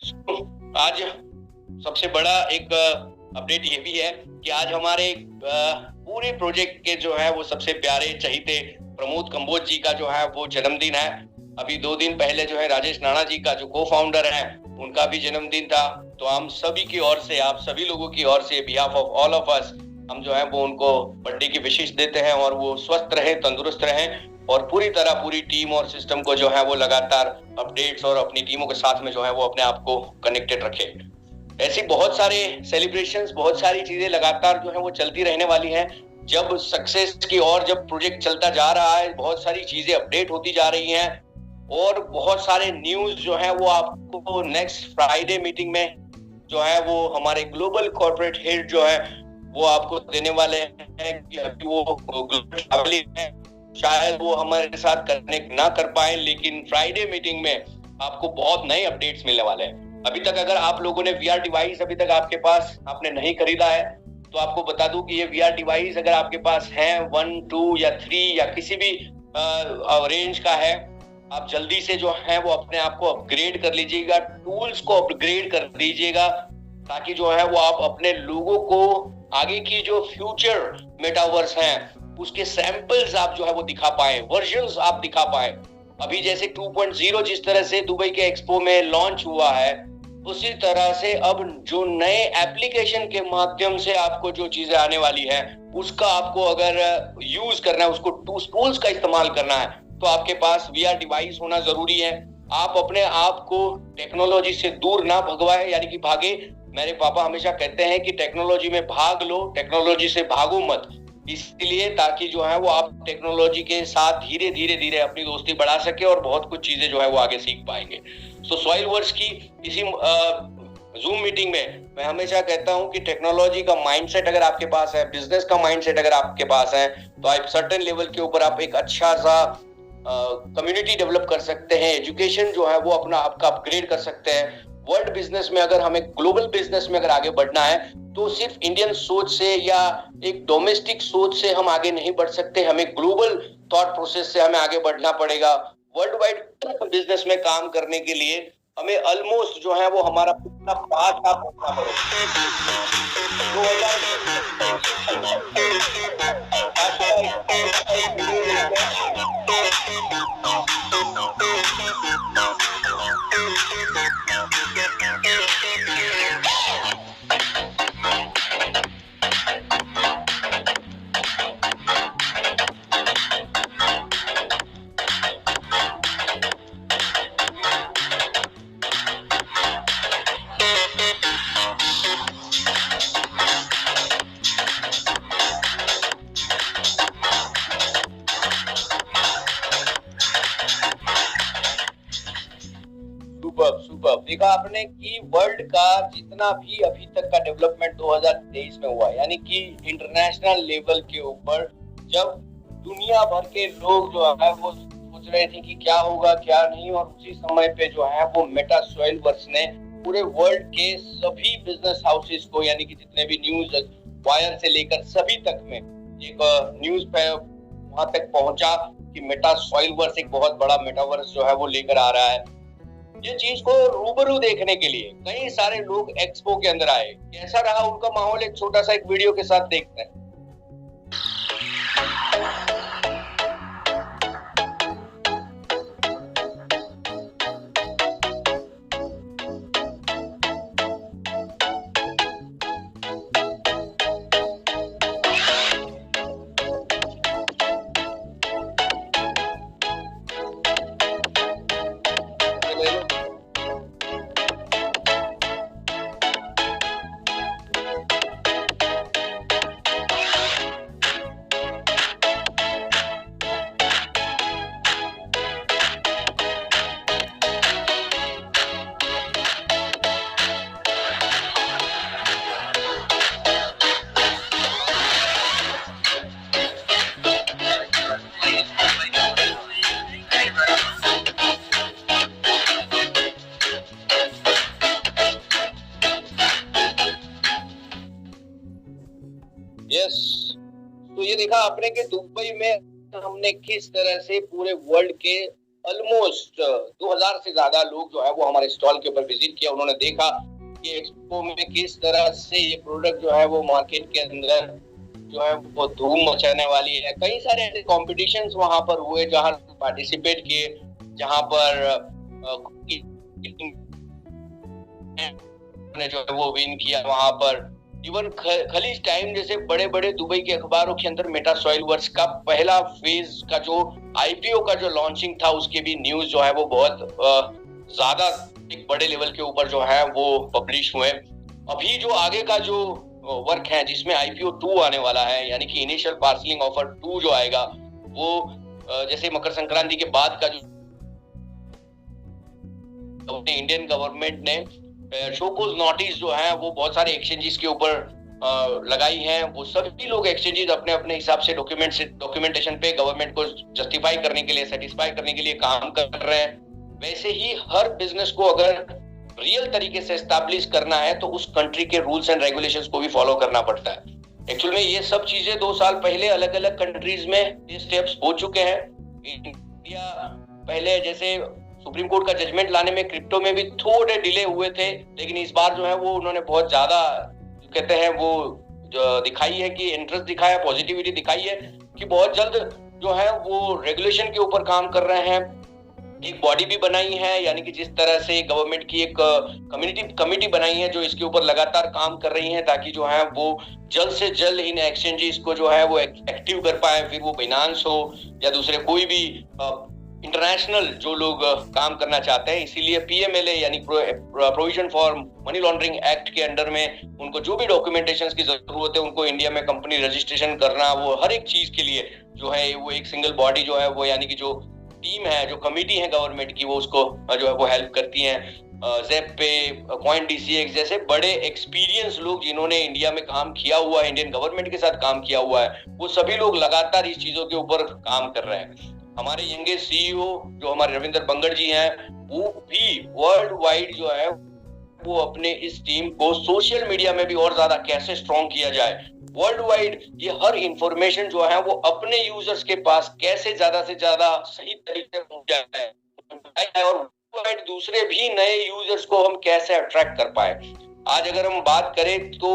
आज सबसे बड़ा एक अपडेट ये भी है कि आज हमारे पूरे प्रोजेक्ट के जो है वो सबसे प्यारे चहीते प्रमोद कंबोज जी का जो है वो जन्मदिन है। अभी 2 दिन पहले जो है राजेश नाणा जी का जो को-फाउंडर है उनका भी जन्मदिन था। तो हम सभी की ओर से, आप सभी लोगों की ओर से, behalf of all of us, हम जो है वो उनको बर्थडे की विशेष देते हैं और वो स्वस्थ रहे, तंदुरुस्त रहे और पूरी तरह पूरी टीम और सिस्टम को जो है वो लगातार अपडेट्स और अपनी टीमों के साथ में जो है वो अपने आप को कनेक्टेड रखे। ऐसी बहुत सारे सेलिब्रेशंस, बहुत सारी चीजें लगातार जो है वो चलती रहने वाली हैं। जब सक्सेस की ओर जब प्रोजेक्ट चलता जा रहा है, बहुत सारी चीजें अपडेट होती जा रही हैं और बहुत सारे न्यूज जो है वो आपको नेक्स्ट फ्राइडे मीटिंग में जो है वो हमारे ग्लोबल कॉर्पोरेट हेड जो है वो आपको देने वाले हैं कि अभी वो ग्लोबल ट्रैवलिंग है, शायद वो हमारे साथ कनेक्ट ना कर पाए, लेकिन फ्राइडे मीटिंग में आपको बहुत नए अपडेट्स मिलने वाले हैं। अभी तक अगर आप लोगों ने वीआर डिवाइस अभी तक आपके पास आपने नहीं खरीदा है तो आपको बता दूं कि ये वीआर डिवाइस अगर आपके पास है 1, 2 या 3 या किसी भी रेंज का है, आप जल्दी से जो है वो अपने आप को अपग्रेड कर लीजिएगा, टूल्स को अपग्रेड कर दीजिएगा, ताकि जो है वो आप अपने लोगों को आगे की जो फ्यूचर मेटावर्स हैं उसके सैंपल्स आप जो है वो दिखा पाए, वर्जन्स आप दिखा पाए। अभी जैसे 2.0 जिस तरह से दुबई के एक्सपो में लॉन्च हुआ है, उसी तरह से अब जो नए एप्लीकेशन के माध्यम से आपको जो चीजें आने वाली है उसका आपको अगर यूज करना है, उसको टूल्स का इस्तेमाल करना है, तो आपके पास वीआर डिवाइस होना जरूरी है। आप अपने आप को टेक्नोलॉजी से दूर ना भगवाए, यानी कि भागे। मेरे पापा हमेशा कहते हैं कि टेक्नोलॉजी में भाग लो, टेक्नोलॉजी से भागो मत, इसलिए ताकि जो है वो आप टेक्नोलॉजी के साथ धीरे धीरे धीरे अपनी दोस्ती बढ़ा सके और बहुत कुछ चीजें जो है वो आगे सीख पाएंगे। सो सॉइल वर्क्स की इसी जूम मीटिंग में मैं हमेशा कहता हूं कि टेक्नोलॉजी का माइंडसेट अगर आपके पास है, बिजनेस का माइंडसेट अगर आपके पास है, तो आप सर्टेन लेवल के ऊपर आप एक अच्छा सा कम्युनिटी डेवलप कर सकते हैं, एजुकेशन जो है वो अपना आपका अपग्रेड कर सकते हैं। वर्ल्ड बिजनेस में अगर हमें ग्लोबल बिजनेस में अगर आगे बढ़ना है तो सिर्फ इंडियन सोच से या एक डोमेस्टिक सोच से हम आगे नहीं बढ़ सकते, हमें ग्लोबल थॉट प्रोसेस से हमें आगे बढ़ना पड़ेगा। वर्ल्ड वाइड बिजनेस में काम करने के लिए हमें ऑलमोस्ट जो है वो हमारा पूरा पाथ आप करना देखा आपने कि वर्ल्ड का जितना भी अभी तक का डेवलपमेंट 2023 में हुआ, यानी कि इंटरनेशनल लेवल के ऊपर जब दुनिया भर के लोग जो है वो सोच रहे थे कि क्या होगा क्या नहीं, और उसी समय पे जो है वो मेटा सॉइल वर्क्स ने पूरे वर्ल्ड के सभी बिजनेस हाउसेस को, यानी कि जितने भी न्यूज वायर से लेकर सभी तक में एक न्यूज पे वहां तक पहुंचा कि मेटा सॉइल वर्क्स एक बहुत बड़ा मेटावर्स जो है वो लेकर आ रहा है। ये चीज को रूबरू देखने के लिए कई सारे लोग एक्सपो के अंदर आए। कैसा रहा उनका माहौल, एक छोटा सा एक वीडियो के साथ देखते हैं। तो ये देखा आपने कि दुबई में हमने किस तरह से पूरे वर्ल्ड के ऑलमोस्ट 2000 से ज्यादा लोग जो है वो हमारे स्टॉल के ऊपर विजिट किया। उन्होंने देखा कि एक्सपो में किस तरह से ये प्रोडक्ट जो है वो मार्केट के अंदर जो है वो धूम मचाने वाली है। कई सारे ऐसे कॉम्पिटिशन्स वहां पर हुए जहां पार्टिसिपेट किए, जहां पर ने जो है वो विन किया। वहां पर इवन खलीज टाइम जैसे बड़े बड़े दुबई के अखबारों के अंदर मेटा सॉइल वर्क्स का पहला फेज का जो आईपीओ का जो लॉन्चिंग था उसके भी न्यूज जो है वो बहुत ज्यादा एक बड़े लेवल के ऊपर जो है वो पब्लिश हुए। अभी जो आगे का जो वर्क है जिसमें आईपीओ 2 आने वाला है, यानी कि इनिशियल पार्सलिंग ऑफर 2 जो आएगा वो जैसे मकर संक्रांति के बाद का जो इंडियन गवर्नमेंट ने शोकोज नोटिस जो है वो बहुत सारे एक्सचेंजेस के ऊपर लगाई हैं। वो सभी लोग एक्सचेंजेस अपने अपने हिसाब से डॉक्यूमेंटेशन पे गवर्नमेंट को जस्टिफाई करने के लिए, सेटिस्फाई करने के लिए काम कर रहे हैं। वैसे ही हर बिजनेस को अगर रियल तरीके से एस्टैब्लिश करना है तो उस कंट्री के रूल्स एंड रेगुलेशंस को भी फॉलो करना पड़ता है। एक्चुअल में ये सब चीजें 2 साल पहले अलग अलग कंट्रीज में ये स्टेप्स हो चुके हैं। इंडिया पहले जैसे सुप्रीम कोर्ट का जजमेंट लाने में क्रिप्टो में भी थोड़े डिले हुए थे, लेकिन इस बार जो है वो उन्होंने बहुत ज्यादा कहते हैं वो जो दिखाई है कि इंटरेस्ट दिखाया, पॉजिटिविटी दिखाई है कि बहुत जल्द जो है वो रेगुलेशन के ऊपर काम कर रहे हैं। एक बॉडी भी बनाई है, यानी कि जिस तरह से गवर्नमेंट की एक कमिटी बनाई है जो इसके ऊपर लगातार काम कर रही है ताकि जो है वो जल्द से जल्द इन एक्सचेंजेस को जो है वो एक्टिव कर पाए, फिर वो बाइनेंस हो या दूसरे कोई भी इंटरनेशनल जो लोग काम करना चाहते हैं। इसीलिए पीएमएलए यानी provision for money laundering act के अंडर में उनको जो भी डॉक्यूमेंटेशंस की जरूरत है उनको इंडिया में कंपनी रजिस्ट्रेशन करना, वो हर एक चीज के लिए जो है वो एक सिंगल बॉडी जो है वो यानी कि जो टीम है, जो कमिटी है गवर्नमेंट की, वो उसको जो है वो हेल्प करती है। ज़ेप पे, कॉइन डीसीएक्स जैसे बड़े एक्सपीरियंस लोग जिन्होंने इंडिया में काम किया हुआ है, इंडियन गवर्नमेंट के साथ काम किया हुआ है, वो सभी लोग लगातार इस चीजों के ऊपर काम कर रहे हैं। हमारे यंगेस्ट सीईओ जो हमारे रविंदर बंगड़ जी हैं, वो भी वर्ल्ड वाइड जो है वो अपने इस टीम को सोशल मीडिया में भी और ज्यादा कैसे स्ट्रॉन्ग किया जाए, वर्ल्ड वाइड ये हर इंफॉर्मेशन जो है वो अपने यूजर्स के पास कैसे ज्यादा से ज्यादा सही तरीके से पहुंचाए और वर्ल्ड दूसरे भी नए यूजर्स को हम कैसे अट्रैक्ट कर पाए। आज अगर हम बात करें तो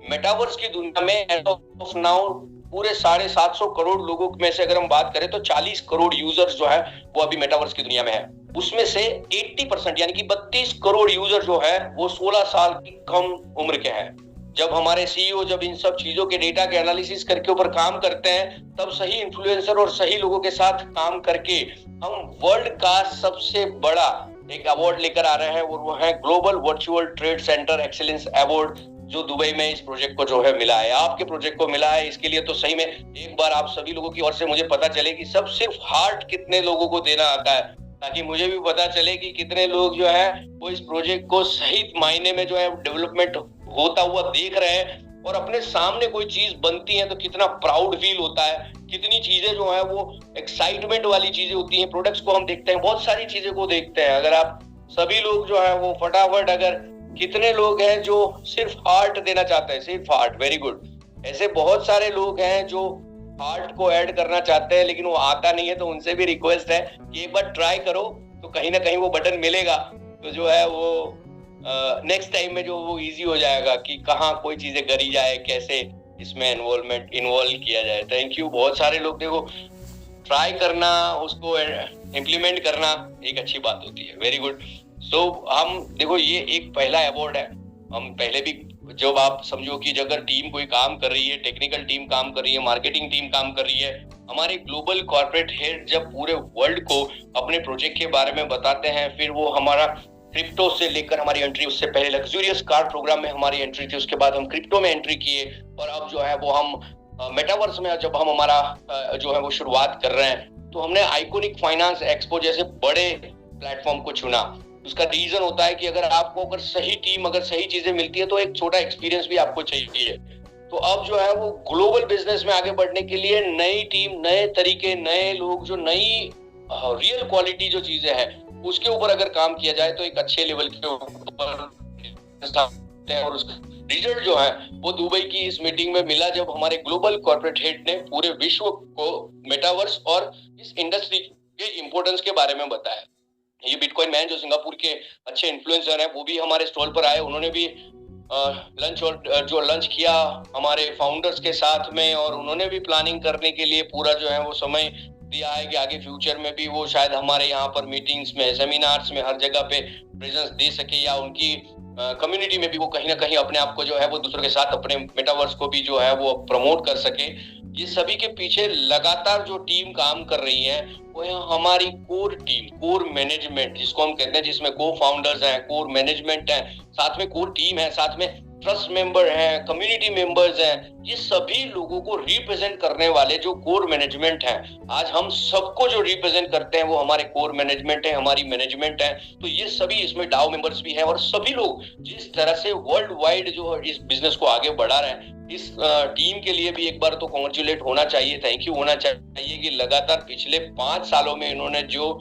मेटावर्स की दुनिया में एज ऑफ नाउ पूरे 750 करोड़ लोगों में से अगर हम बात करें तो 40 करोड़ यूजर्स जो है वो अभी मेटावर्स की दुनिया में है। उसमें से 80% यानी कि 32 करोड़ यूजर जो है वो 16 साल की कम उम्र के हैं। जब हमारे सीईओ जब इन सब चीजों के डेटा के एनालिसिस करके ऊपर काम करते हैं तब सही इन्फ्लुएंसर और सही लोगों के साथ काम करके हम वर्ल्ड का सबसे बड़ा एक अवार्ड लेकर आ रहे हैं और वो है global virtual trade centre excellence award, जो दुबई में इस प्रोजेक्ट को जो है मिला है, आपके प्रोजेक्ट को मिला है। इसके लिए तो सही में एक बार आप सभी लोगों की ओर से मुझे पता चले कि सब सिर्फ हार्ट कितने लोगों को देना आता है, ताकि मुझे भी पता चले कि कितने लोग जो है वो इस प्रोजेक्ट को सही मायने में जो है डेवलपमेंट होता हुआ देख रहे हैं और अपने सामने कोई चीज बनती है तो कितना प्राउड फील होता है, कितनी चीजें जो है वो एक्साइटमेंट वाली चीजें होती हैं। प्रोडक्ट्स को हम देखते हैं, बहुत सारी चीजें को देखते हैं। अगर आप सभी लोग जो है वो फटाफट, अगर कितने लोग हैं जो सिर्फ हार्ट देना चाहते हैं, सिर्फ हार्ट, वेरी गुड। ऐसे बहुत सारे लोग हैं जो हार्ट को ऐड करना चाहते हैं लेकिन वो आता नहीं है, तो उनसे भी रिक्वेस्ट है कि एक बार ट्राई करो तो कहीं ना कहीं वो बटन मिलेगा, तो जो है वो नेक्स्ट टाइम में जो वो इजी हो जाएगा कि कहाँ कोई चीजें करी जाए, कैसे इसमें इन्वॉल्व किया जाए। Thank you. बहुत सारे लोग देखो ट्राई करना, उसको इम्प्लीमेंट करना एक अच्छी बात होती है, वेरी गुड। सो हम देखो ये एक पहला अवार्ड है। हम पहले भी जब आप समझो कि अगर टीम कोई काम कर रही है, टेक्निकल टीम काम कर रही है, मार्केटिंग टीम काम कर रही है, हमारे ग्लोबल कॉर्पोरेट हेड जब पूरे वर्ल्ड को अपने प्रोजेक्ट के बारे में बताते हैं, फिर वो हमारा क्रिप्टो से लेकर हमारी एंट्री, उससे पहले लग्जूरियस कार प्रोग्राम में हमारी एंट्री थी, उसके बाद हम क्रिप्टो में एंट्री किए और अब जो है वो हम मेटावर्स में जब हम हमारा जो है वो शुरुआत कर रहे हैं, तो हमने आइकॉनिक फाइनेंस एक्सपो जैसे बड़े प्लेटफॉर्म को चुना। उसका रीजन होता है कि अगर आपको अगर सही टीम, अगर सही चीजें मिलती है तो एक छोटा एक्सपीरियंस भी आपको चाहिए। तो अब जो है वो ग्लोबल बिजनेस में आगे बढ़ने के लिए नई टीम, नए तरीके, नए लोग, जो नई रियल क्वालिटी जो चीजें हैं उसके ऊपर अगर काम किया जाए तो एक अच्छे लेवल के ऊपर और उसका रिजल्ट जो है वो दुबई की इस मीटिंग में मिला, जब हमारे ग्लोबल कॉर्पोरेट हेड ने पूरे विश्व को मेटावर्स और इस इंडस्ट्री के इम्पोर्टेंस के बारे में बताया। ये बिटकॉइन मैन जो सिंगापुर के अच्छे इन्फ्लुएंसर हैं, वो भी हमारे स्टॉल पर आए। उन्होंने भी लंच किया हमारे फाउंडर्स के साथ में, और उन्होंने भी प्लानिंग करने के लिए पूरा जो है वो समय दिया है कि आगे फ्यूचर में भी वो शायद हमारे यहाँ पर मीटिंग्स में, सेमिनार्स में, हर जगह पे प्रेजेंस दे सके, या उनकी कम्युनिटी में भी वो कहीं ना कहीं अपने आप को जो है वो दूसरों के साथ अपने मेटावर्स को भी जो है वो प्रमोट कर सके। ये सभी के पीछे लगातार जो टीम काम कर रही है वो है हमारी कोर टीम, कोर मैनेजमेंट जिसको हम कहते हैं, जिसमें को फाउंडर्स हैं, कोर मैनेजमेंट है, साथ में कोर टीम है, साथ में ट्रस्ट मेंबर हैं, कम्युनिटी मेंबर्स हैं। ये सभी लोगों को रिप्रेजेंट करने वाले जो कोर मैनेजमेंट हैं, आज हम सबको जो रिप्रेजेंट करते हैं वो हमारे कोर मैनेजमेंट है, हमारी मैनेजमेंट है। तो ये सभी इसमें डाओ मेंबर्स भी हैं, और सभी लोग जिस तरह से वर्ल्ड वाइड जो इस बिजनेस को आगे बढ़ा रहे हैं, इस टीम के लिए भी एक बार तो कॉन्ग्रेचुलेट होना चाहिए, थैंक यू होना चाहिए कि लगातार पिछले 5 सालों में इन्होंने जो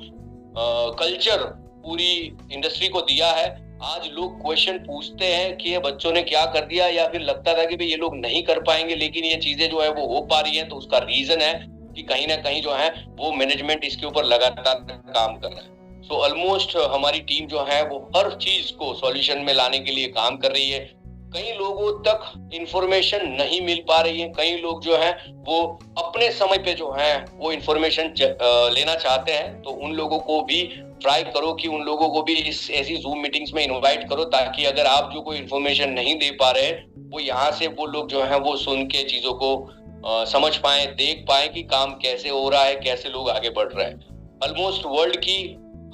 कल्चर पूरी इंडस्ट्री को दिया है। आज लोग क्वेश्चन पूछते हैं कि ये बच्चों ने क्या कर दिया, या फिर लगता था कि भाई ये लोग नहीं कर पाएंगे, लेकिन ये चीजें जो है वो हो पा रही हैं। तो उसका रीजन है कि कहीं ना कहीं जो है वो मैनेजमेंट इसके ऊपर लगातार काम कर रहा है। सो ऑलमोस्ट हमारी टीम जो है वो हर चीज को सॉल्यूशन में लाने के लिए काम कर रही है। कई लोगों तक इंफॉर्मेशन नहीं मिल पा रही है, कई लोग जो है वो अपने समय पे जो है वो इंफॉर्मेशन लेना चाहते हैं, तो उन लोगों को भी ट्राई करो कि उन लोगों को भी इस ऐसी जूम मीटिंग्स में इनवाइट करो, ताकि अगर आप जो कोई इंफॉर्मेशन नहीं दे पा रहे वो यहाँ से वो लोग जो है वो सुन के चीजों को समझ पाए, देख पाए कि काम कैसे हो रहा है, कैसे लोग आगे बढ़ रहे हैं। ऑलमोस्ट वर्ल्ड की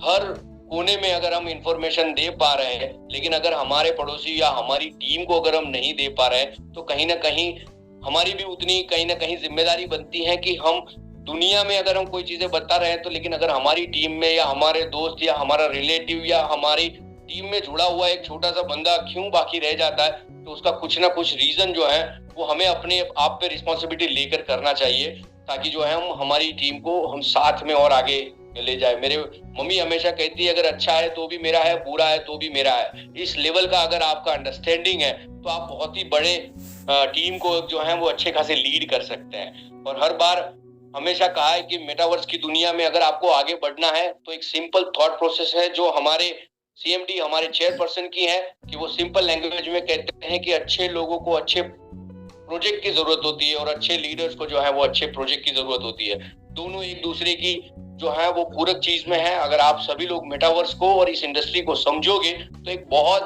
हर कोने में अगर हम इंफॉर्मेशन दे पा रहे हैं, लेकिन अगर हमारे पड़ोसी या हमारी टीम को अगर हम नहीं दे पा रहे हैं, तो कहीं ना कहीं हमारी भी उतनी कहीं ना कहीं जिम्मेदारी बनती है कि हम दुनिया में अगर हम कोई चीजें बता रहे हैं, तो लेकिन अगर हमारी टीम में या हमारे दोस्त या हमारा रिलेटिव या हमारी टीम में जुड़ा हुआ एक छोटा सा बंदा क्यों बाकी रह जाता है, तो उसका कुछ ना कुछ रीजन जो है वो हमें अपने आप पे रिस्पॉन्सिबिलिटी लेकर करना चाहिए, ताकि जो है हम हमारी टीम को हम साथ में और आगे ले जाए। मेरे मम्मी हमेशा कहती है, अगर अच्छा है तो भी मेरा है, बुरा है तो भी मेरा है। इस लेवल का अगर आपका अंडरस्टैंडिंग है तो आप बहुत ही बड़े टीम को जो है वो अच्छे खासे लीड कर सकते हैं। और हर बार हमेशा कहा है कि मेटावर्स की दुनिया में अगर आपको आगे बढ़ना है तो एक सिंपल थॉट प्रोसेस है जो हमारे सीएमडी, हमारे चेयरपर्सन की है, कि वो सिंपल लैंग्वेज में कहते हैं कि अच्छे लोगों को अच्छे प्रोजेक्ट की जरूरत होती है, और अच्छे लीडर्स को जो है वो अच्छे प्रोजेक्ट की जरूरत होती है। दोनों एक दूसरे की जो है वो पूरक चीज में है। अगर आप सभी लोग मेटावर्स को और इस इंडस्ट्री को समझोगे तो एक बहुत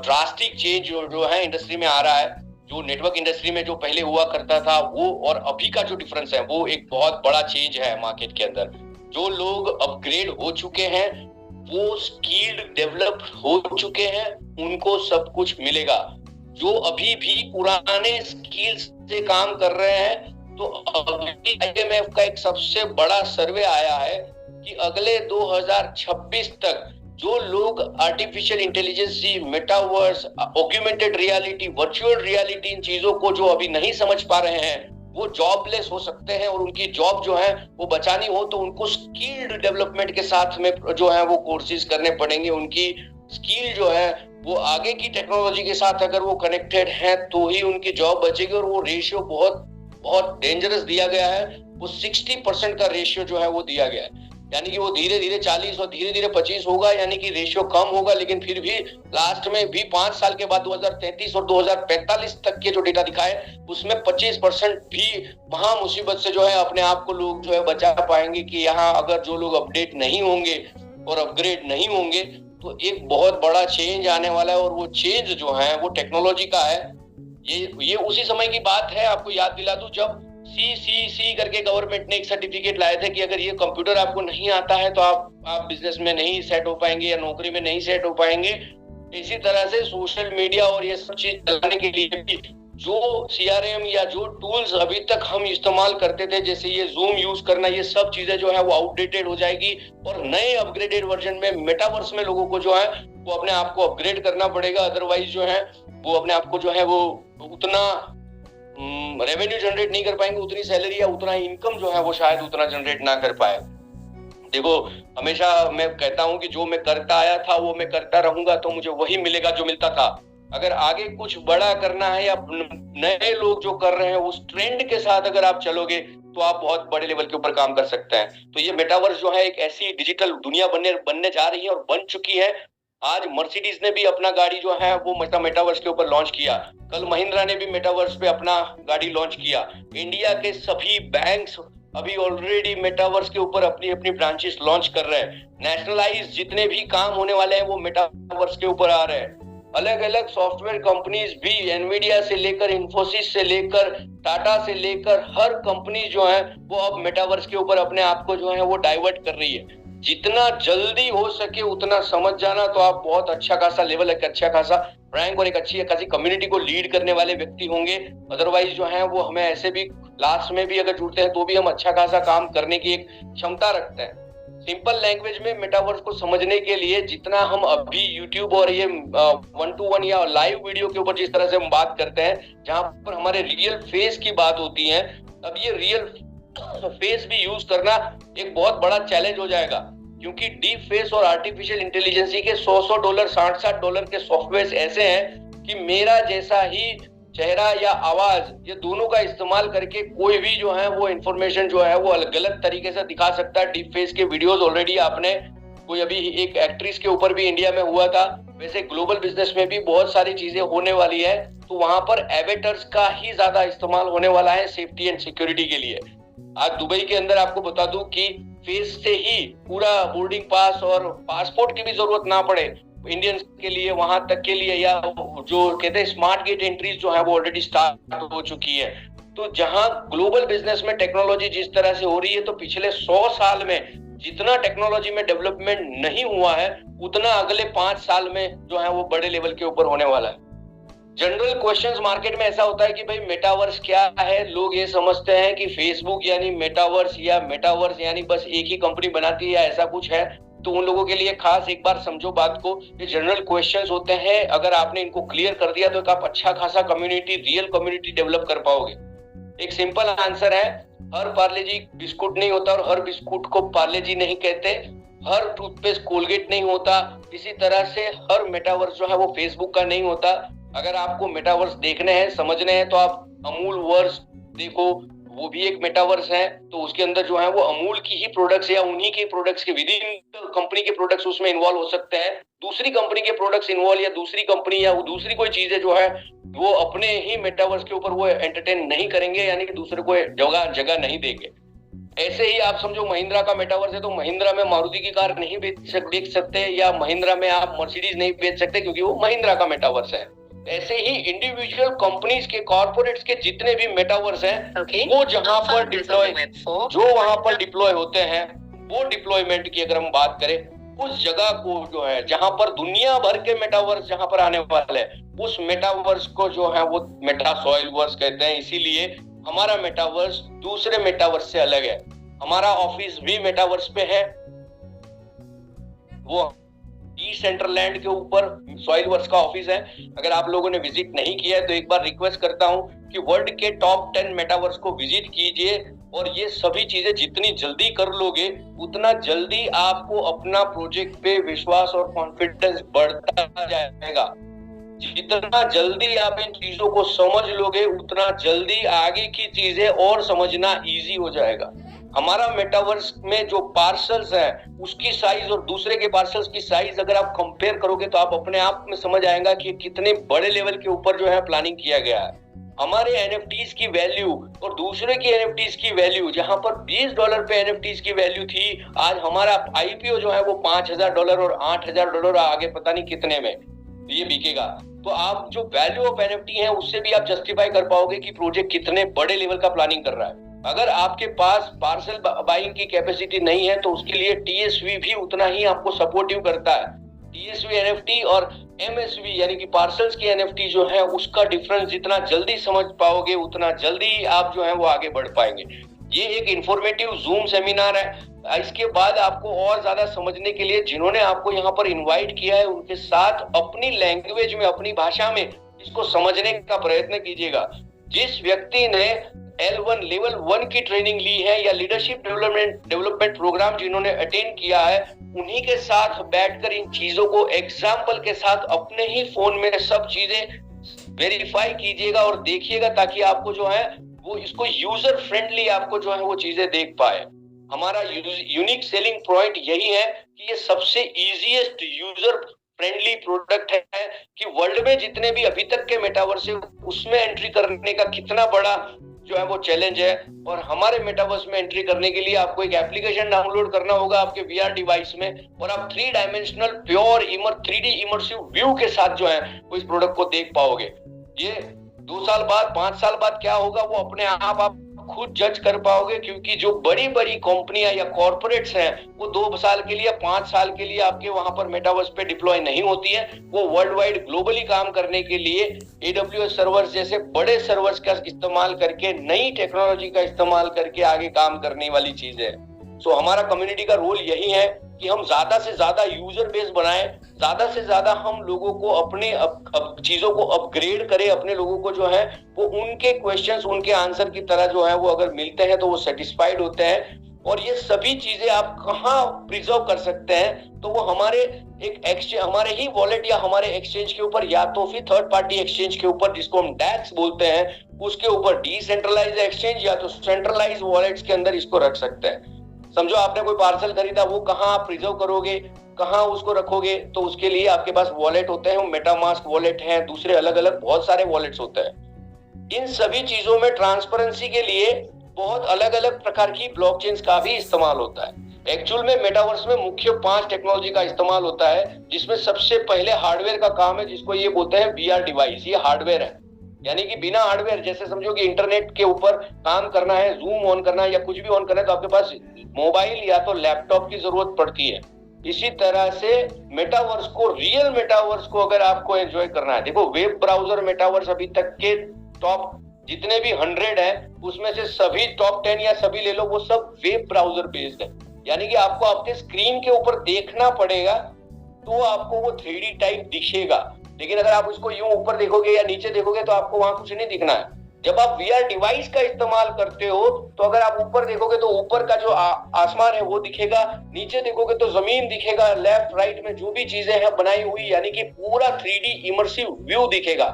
ड्रास्टिक चेंज जो है इंडस्ट्री में आ रहा है। जो नेटवर्क इंडस्ट्री में जो पहले हुआ करता था वो और अभी का जो डिफरेंस है वो एक बहुत बड़ा चेंज है मार्केट के अंदर। जो लोग अपग्रेड हो चुके हैं, वो स्किल्ड डेवलप हो चुके हैं, उनको सब कुछ मिलेगा। जो अभी भी पुराने स्किल्स से काम कर रहे हैं, तो अभी IMF का एक सबसे बड़ा सर्वे आया है कि अगले 2026 तक जो लोग artificial intelligence, metaverse, augmented reality, virtual reality, इन चीजों को जो अभी नहीं समझ पा रहे हैं, वो जॉबलेस हो सकते हैं, और उनकी जॉब जो है वो बचानी हो तो उनको स्किल्ड डेवलपमेंट के साथ में जो है वो कोर्सेज करने पड़ेंगे। उनकी स्किल जो है वो आगे की टेक्नोलॉजी के साथ अगर वो कनेक्टेड है तो ही उनकी जॉब बचेगी। और वो रेशियो बहुत बहुत डेंजरस दिया गया है, वो 60% का रेशियो जो है वो दिया गया है, यानी कि वो धीरे धीरे 40 और धीरे धीरे 25 होगा, यानी कि रेशियो कम होगा, लेकिन फिर भी लास्ट में भी 5 साल के बाद 2033 और 2045 तक के जो डेटा दिखाए उसमें 25% भी महा मुसीबत से जो है अपने आप को लोग जो है बचा पाएंगे। कि यहाँ अगर जो लोग अपडेट नहीं होंगे और अपग्रेड नहीं होंगे तो एक बहुत बड़ा चेंज आने वाला है। और वो चेंज जो है वो टेक्नोलॉजी का है। ये उसी समय की बात है, आपको याद दिला दूं, जब CCC करके गवर्नमेंट ने एक सर्टिफिकेट लाए थे कि अगर ये कंप्यूटर आपको नहीं आता है तो आप बिजनेस में नहीं सेट हो पाएंगे या नौकरी में नहीं सेट हो पाएंगे। इसी तरह से सोशल मीडिया और ये सब चीज चलाने के लिए भी जो CRM या जो टूल्स अभी तक हम इस्तेमाल करते थे, जैसे ये जूम यूज करना, ये सब चीजें जो है वो आउटडेटेड हो जाएगी। और नए अपग्रेडेड वर्जन में मेटावर्स में लोगों को जो है वो अपने आप को अपग्रेड करना पड़ेगा, अदरवाइज जो है वो अपने आप को जो है वो उतना रेवेन्यू जनरेट नहीं कर पाएंगे, उतनी सैलरी या उतना इनकम जो है वो शायद उतना जनरेट ना कर पाए। देखो, हमेशा मैं कहता हूं कि जो मैं करता आया था वो मैं करता रहूंगा, तो मुझे वही मिलेगा जो मिलता था। अगर आगे कुछ बड़ा करना है या नए लोग जो कर रहे हैं उस ट्रेंड के साथ अगर आप चलोगे तो आप बहुत बड़े लेवल के ऊपर काम कर सकते हैं। तो ये मेटावर्स जो है एक ऐसी डिजिटल दुनिया बनने जा रही है और बन चुकी है। आज मर्सिडीज ने भी अपना गाड़ी जो है वो मेटावर्स के ऊपर लॉन्च किया। कल महिंद्रा ने भी मेटावर्स पे अपना गाड़ी लॉन्च किया। इंडिया के सभी बैंक्स अभी ऑलरेडी मेटावर्स के ऊपर अपनी अपनी ब्रांचेस लॉन्च कर रहे हैं। नेशनलाइज जितने भी काम होने वाले हैं वो मेटावर्स के ऊपर आ रहे हैं। अलग अलग सॉफ्टवेयर कंपनीज भी एनवीडिया से लेकर इन्फोसिस से लेकर टाटा से लेकर हर कंपनी जो है वो अब मेटावर्स के ऊपर अपने आप को जो है वो डाइवर्ट कर रही है। जितना जल्दी हो सके उतना समझ जाना तो आप बहुत अच्छा खासा लेवल, एक अच्छा खासा रैंक और एक अच्छी खासी कम्युनिटी को लीड करने वाले व्यक्ति होंगे। अदरवाइज जो है वो हमें ऐसे भी लास्ट में भी अगर जुड़ते हैं तो भी हम अच्छा खासा काम करने की एक क्षमता रखते हैं। सिंपल लैंग्वेज में मेटावर्स को समझने के लिए जितना हम अभी यूट्यूब और ये 1-to-1 या लाइव वीडियो के ऊपर जिस तरह से हम बात करते हैं जहां पर हमारे रियल फेस की बात होती है, अब ये रियल फेस भी यूज करना एक बहुत बड़ा चैलेंज हो जाएगा, क्योंकि डीप फेस और आर्टिफिशियल इंटेलिजेंस के $100 $60 के सॉफ्टवेयर ऐसे हैं कि मेरा जैसा ही चेहरा या आवाज ये दोनों का इस्तेमाल करके कोई भी जो है वो इंफॉर्मेशन जो है वो गलत तरीके से दिखा सकता है। डीप फेस के वीडियोस ऑलरेडी आपने कोई अभी एक एक्ट्रेस के ऊपर भी इंडिया में हुआ था, वैसे ग्लोबल बिजनेस में भी बहुत सारी चीजें होने वाली है। तो वहां पर एवेटर्स का ही ज्यादा इस्तेमाल होने वाला है सेफ्टी एंड सिक्योरिटी के लिए। आज दुबई के अंदर आपको बता दूं कि फेस से ही पूरा बोर्डिंग पास और पासपोर्ट की भी जरूरत ना पड़े इंडियंस के लिए, वहां तक के लिए, या जो कहते हैं स्मार्ट गेट एंट्रीज जो है वो ऑलरेडी स्टार्ट हो चुकी है। तो जहां ग्लोबल बिजनेस में टेक्नोलॉजी जिस तरह से हो रही है, तो पिछले 100 साल में जितना टेक्नोलॉजी में डेवलपमेंट नहीं हुआ है उतना अगले 5 साल में जो है वो बड़े लेवल के ऊपर होने वाला है। जनरल क्वेश्चंस मार्केट में ऐसा होता है कि भाई मेटावर्स क्या है। लोग ये समझते हैं कि फेसबुक यानी मेटावर्स या मेटावर्स यानी बस एक ही कंपनी बनाती है या ऐसा कुछ है। तो उन लोगों के लिए खास एक बार समझो बात को, ये जनरल क्वेश्चंस होते हैं, अगर आपने इनको क्लियर कर दिया तो आप अच्छा खासा कम्युनिटी, रियल कम्युनिटी डेवलप कर पाओगे। एक सिंपल आंसर है, हर पार्ले जी बिस्कुट नहीं होता और हर बिस्कुट को पार्ले जी नहीं कहते, हर टूथपेस्ट कोलगेट नहीं होता, इसी तरह से हर मेटावर्स जो है वो फेसबुक का नहीं होता। अगर आपको मेटावर्स देखने हैं, समझने हैं, तो आप अमूल वर्स देखो, वो भी एक मेटावर्स है। तो उसके अंदर जो है वो अमूल की ही प्रोडक्ट्स या उन्हीं के प्रोडक्ट्स के विद इन कंपनी के प्रोडक्ट्स उसमें इन्वॉल्व हो सकते हैं। दूसरी कंपनी के प्रोडक्ट्स इन्वॉल्व या दूसरी कंपनी या दूसरी कोई चीजें जो है वो अपने ही मेटावर्स के ऊपर वो एंटरटेन नहीं करेंगे, यानी कि दूसरे को जगह नहीं देंगे। ऐसे ही आप समझो महिंद्रा का मेटावर्स है, तो महिंद्रा में मारुति की कार नहीं बेच सकते या महिंद्रा में आप मर्सिडीज नहीं बेच सकते क्योंकि वो महिंद्रा का मेटावर्स है। ऐसे ही इंडिविजुअल कंपनीज के, कॉर्पोरेट्स के जितने भी मेटावर्स हैं वो जहां पर डिप्लॉय होते हैं, वो डिप्लॉयमेंट की अगर हम बात करें, उस जगह को जो है जहां पर दुनिया भर के मेटावर्स जहां पर आने वाले हैं, उस मेटावर्स को जो है वो मेटा सॉइल वर्स कहते हैं। इसीलिए हमारा मेटावर्स दूसरे मेटावर्स से अलग है। हमारा ऑफिस भी मेटावर्स पे है, वो सेंट्रलैंड के ऊपर सॉइल वर्स का ऑफिस है। अगर आप लोगों ने विजिट नहीं किया है तो एक बार रिक्वेस्ट करता हूं कि वर्ल्ड के टॉप 10 मेटावर्स को विजिट कीजिए, और ये सभी चीजें जितनी जल्दी कर लोगे उतना जल्दी आपको अपना प्रोजेक्ट पे विश्वास और कॉन्फिडेंस बढ़ता जाएगा। जितना जल्दी आप इन चीजों को समझ लोगे उतना जल्दी आगे की चीजें और समझना इजी हो जाएगा। हमारा मेटावर्स में जो पार्सल्स है उसकी साइज और दूसरे के पार्सल्स की साइज अगर आप कंपेयर करोगे तो आप अपने आप में समझ आएगा कि कितने बड़े लेवल के ऊपर जो है प्लानिंग किया गया है। हमारे एनएफटीज की वैल्यू और दूसरे की एनएफटीज की वैल्यू, जहां पर $20 पे एनएफटीज की वैल्यू थी, आज हमारा आईपीओ जो है वो $5,000 और $8,000 आगे पता नहीं कितने में ये बिकेगा। तो आप जो वैल्यू ऑफ एनएफटी है उससे भी आप जस्टिफाई कर पाओगे कि प्रोजेक्ट कितने बड़े लेवल का प्लानिंग कर रहा है। अगर आपके पास पार्सल बाइंग की कैपेसिटी नहीं है तो उसके लिए टीएसवी भी उतना ही आपको सपोर्टिव करता है। टीएसवी एनएफटी और एमएसवी यानी कि पार्सल्स की एनएफटी जो है उसका डिफरेंस जितना जल्दी समझ पाओगे उतना जल्दी आप जो है वो आगे बढ़ पाएंगे। ये एक इंफॉर्मेटिव जूम सेमिनार है। इसके बाद आपको और ज्यादा समझने के लिए जिन्होंने आपको यहाँ पर इनवाइट किया है उनके साथ अपनी लैंग्वेज में, अपनी भाषा में इसको समझने का प्रयत्न कीजिएगा। जिस व्यक्ति ने L1 लेवल 1 की ट्रेनिंग ली है या लीडरशिप डेवलपमेंट प्रोग्राम जिन्होंने अटेंड किया है, उन्हीं के साथ बैठकर इन चीजों को एग्जाम्पल के साथ अपने ही फोन में सब चीजें वेरीफाई कीजिएगा और देखिएगा, ताकि आपको जो है वो इसको यूजर फ्रेंडली आपको जो है वो चीजें देख पाए। हमारा यूनिक सेलिंग पॉइंट यही है कि ये सबसे इजीएस्ट यूजर फ्रेंडली प्रोडक्ट है कि वर्ल्ड में जितने भी अभी तक के मेटावर्स है उसमें एंट्री करने का कितना बड़ा जो है वो चैलेंज है। और हमारे मेटावर्स में एंट्री करने के लिए आपको एक एप्लीकेशन डाउनलोड करना होगा आपके वीआर डिवाइस में, और आप 3 dimensional pure 3D immersive view के साथ जो है वो इस प्रोडक्ट को देख पाओगे। ये 2 साल बाद 5 साल बाद क्या होगा वो अपने आप खुद जज कर पाओगे, क्योंकि जो बड़ी बड़ी कंपनियां या कॉर्पोरेट्स हैं वो 2 साल के लिए 5 साल के लिए आपके वहां पर मेटावर्स पे डिप्लॉय नहीं होती है। वो वर्ल्ड वाइड ग्लोबली काम करने के लिए AWS सर्वर्स जैसे बड़े सर्वर्स का इस्तेमाल करके, नई टेक्नोलॉजी का इस्तेमाल करके आगे काम करने वाली चीज है। सो हमारा कम्युनिटी का रोल यही है कि हम ज्यादा से ज्यादा यूजर बेस बनाएं, ज्यादा से ज्यादा हम लोगों को अपने चीजों को अपग्रेड करें, अपने लोगों को जो है वो उनके क्वेश्चंस उनके आंसर की तरह जो है वो अगर मिलते हैं तो वो सेटिस्फाइड होते हैं। और ये सभी चीजें आप कहाँ प्रिजर्व कर सकते हैं, तो वो हमारे हमारे ही वॉलेट या हमारे एक्सचेंज के ऊपर, या तो फिर थर्ड पार्टी एक्सचेंज के ऊपर जिसको हम डैक्स बोलते हैं, उसके ऊपर डिसेंट्रलाइज एक्सचेंज या तो सेंट्रलाइज वॉलेट्स के अंदर इसको रख सकते हैं। समझो आपने कोई पार्सल खरीदा, वो कहाँ आप प्रिजर्व करोगे, कहाँ उसको रखोगे, तो उसके लिए आपके पास वॉलेट होते हैं, मेटामास्क वॉलेट हैं, दूसरे अलग अलग बहुत सारे वॉलेट्स होते हैं। इन सभी चीजों में ट्रांसपेरेंसी के लिए बहुत अलग अलग प्रकार की ब्लॉकचेन्स का भी इस्तेमाल होता है। एक्चुअल में मेटावर्स में मुख्य 5 टेक्नोलॉजी का इस्तेमाल होता है, जिसमें सबसे पहले हार्डवेयर का काम है, जिसको ये बोलते हैं वीआर डिवाइस। ये हार्डवेयर है, यानी कि बिना हार्डवेयर, जैसे समझो कि इंटरनेट के ऊपर काम करना है, जूम ऑन करना है या कुछ भी ऑन करना है, तो आपके पास मोबाइल या तो लैपटॉप की जरूरत पड़ती है। इसी तरह से मेटावर्स को, रियल मेटावर्स को अगर आपको एंजॉय करना है, देखो वेब ब्राउजर मेटावर्स अभी तक के टॉप जितने भी 100 हैं उसमें से सभी टॉप 10 या सभी ले लो, वो सब वेब ब्राउजर बेस्ड है। यानी कि आपको आपके स्क्रीन के ऊपर देखना पड़ेगा तो आपको वो 3D टाइप दिखेगा, लेकिन अगर आप उसको यूं ऊपर देखोगे या नीचे देखोगे तो आपको वहां कुछ नहीं दिखना है। जब आप वीआर डिवाइस का इस्तेमाल करते हो तो अगर आप ऊपर देखोगे तो ऊपर का जो आसमान है वो दिखेगा, नीचे देखोगे तो जमीन दिखेगा, लेफ्ट राइट में जो भी चीजें हैं बनाई हुई, यानी कि पूरा 3D इमर्सिव व्यू दिखेगा।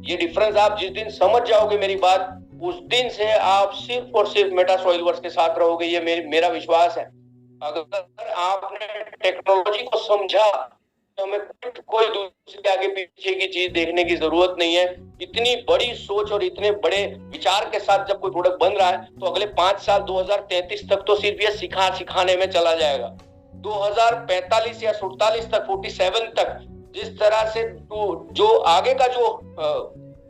ये डिफरेंस आप जिस दिन समझ जाओगे मेरी बात, उस दिन से आप सिर्फ और सिर्फ मेटा सॉइलवर्स के साथ रहोगे, ये मेरा विश्वास है। अगर आपने टेक्नोलॉजी को समझा तो हमें कोई दूसरे आगे पीछे की चीज देखने की जरूरत नहीं है। इतनी बड़ी सोच और इतने बड़े विचार के साथ जब कोई प्रोडक्ट बन रहा है तो अगले 5 साल 2033 तक तो सिर्फ ये सिखाने में चला जाएगा। 2045 या 47 तक, 47 तक जिस तरह से जो आगे का जो